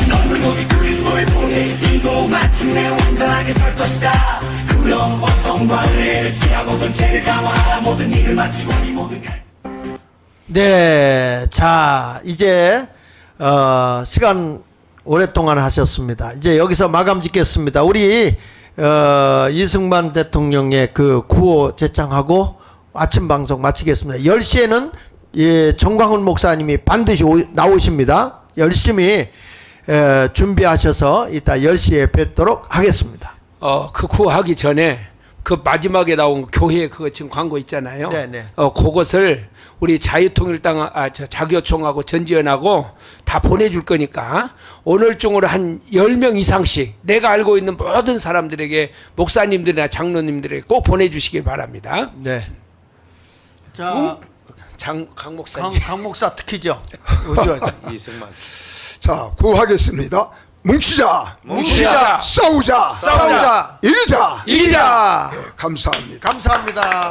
너는 오직 그리스도의 통에 이기고 마침내 완전하게 설 것이다. 그럼 성관례를 취하고 전체를 강화하라. 모든 일을 마치고 이 모든 갈등 네, 자, 이제 시간 오랫동안 하셨습니다. 이제 여기서 마감 짓겠습니다. 우리 이승만 대통령의 그 구호 제창하고 아침 방송 마치겠습니다. 10시에는 예, 정광훈 목사님이 반드시 나오십니다. 열심히 준비하셔서 이따 10시에 뵙도록 하겠습니다. 그 구호하기 전에 그 마지막에 나온 교회 그거 지금 광고 있잖아요. 네네. 그것을 우리 자유통일당 자교총하고 전지현하고 다 보내줄 거니까 오늘 중으로 한 10명 이상씩 내가 알고 있는 모든 사람들에게 목사님들이나 장로님들에게 꼭 보내주시기 바랍니다. 네. 자, 강 목사님. 강 목사 특히죠. 이승만. 자, 구하겠습니다. 뭉치자, 뭉치자, 싸우자, 싸우자, 이기자. 이기자. 감사합니다. 감사합니다.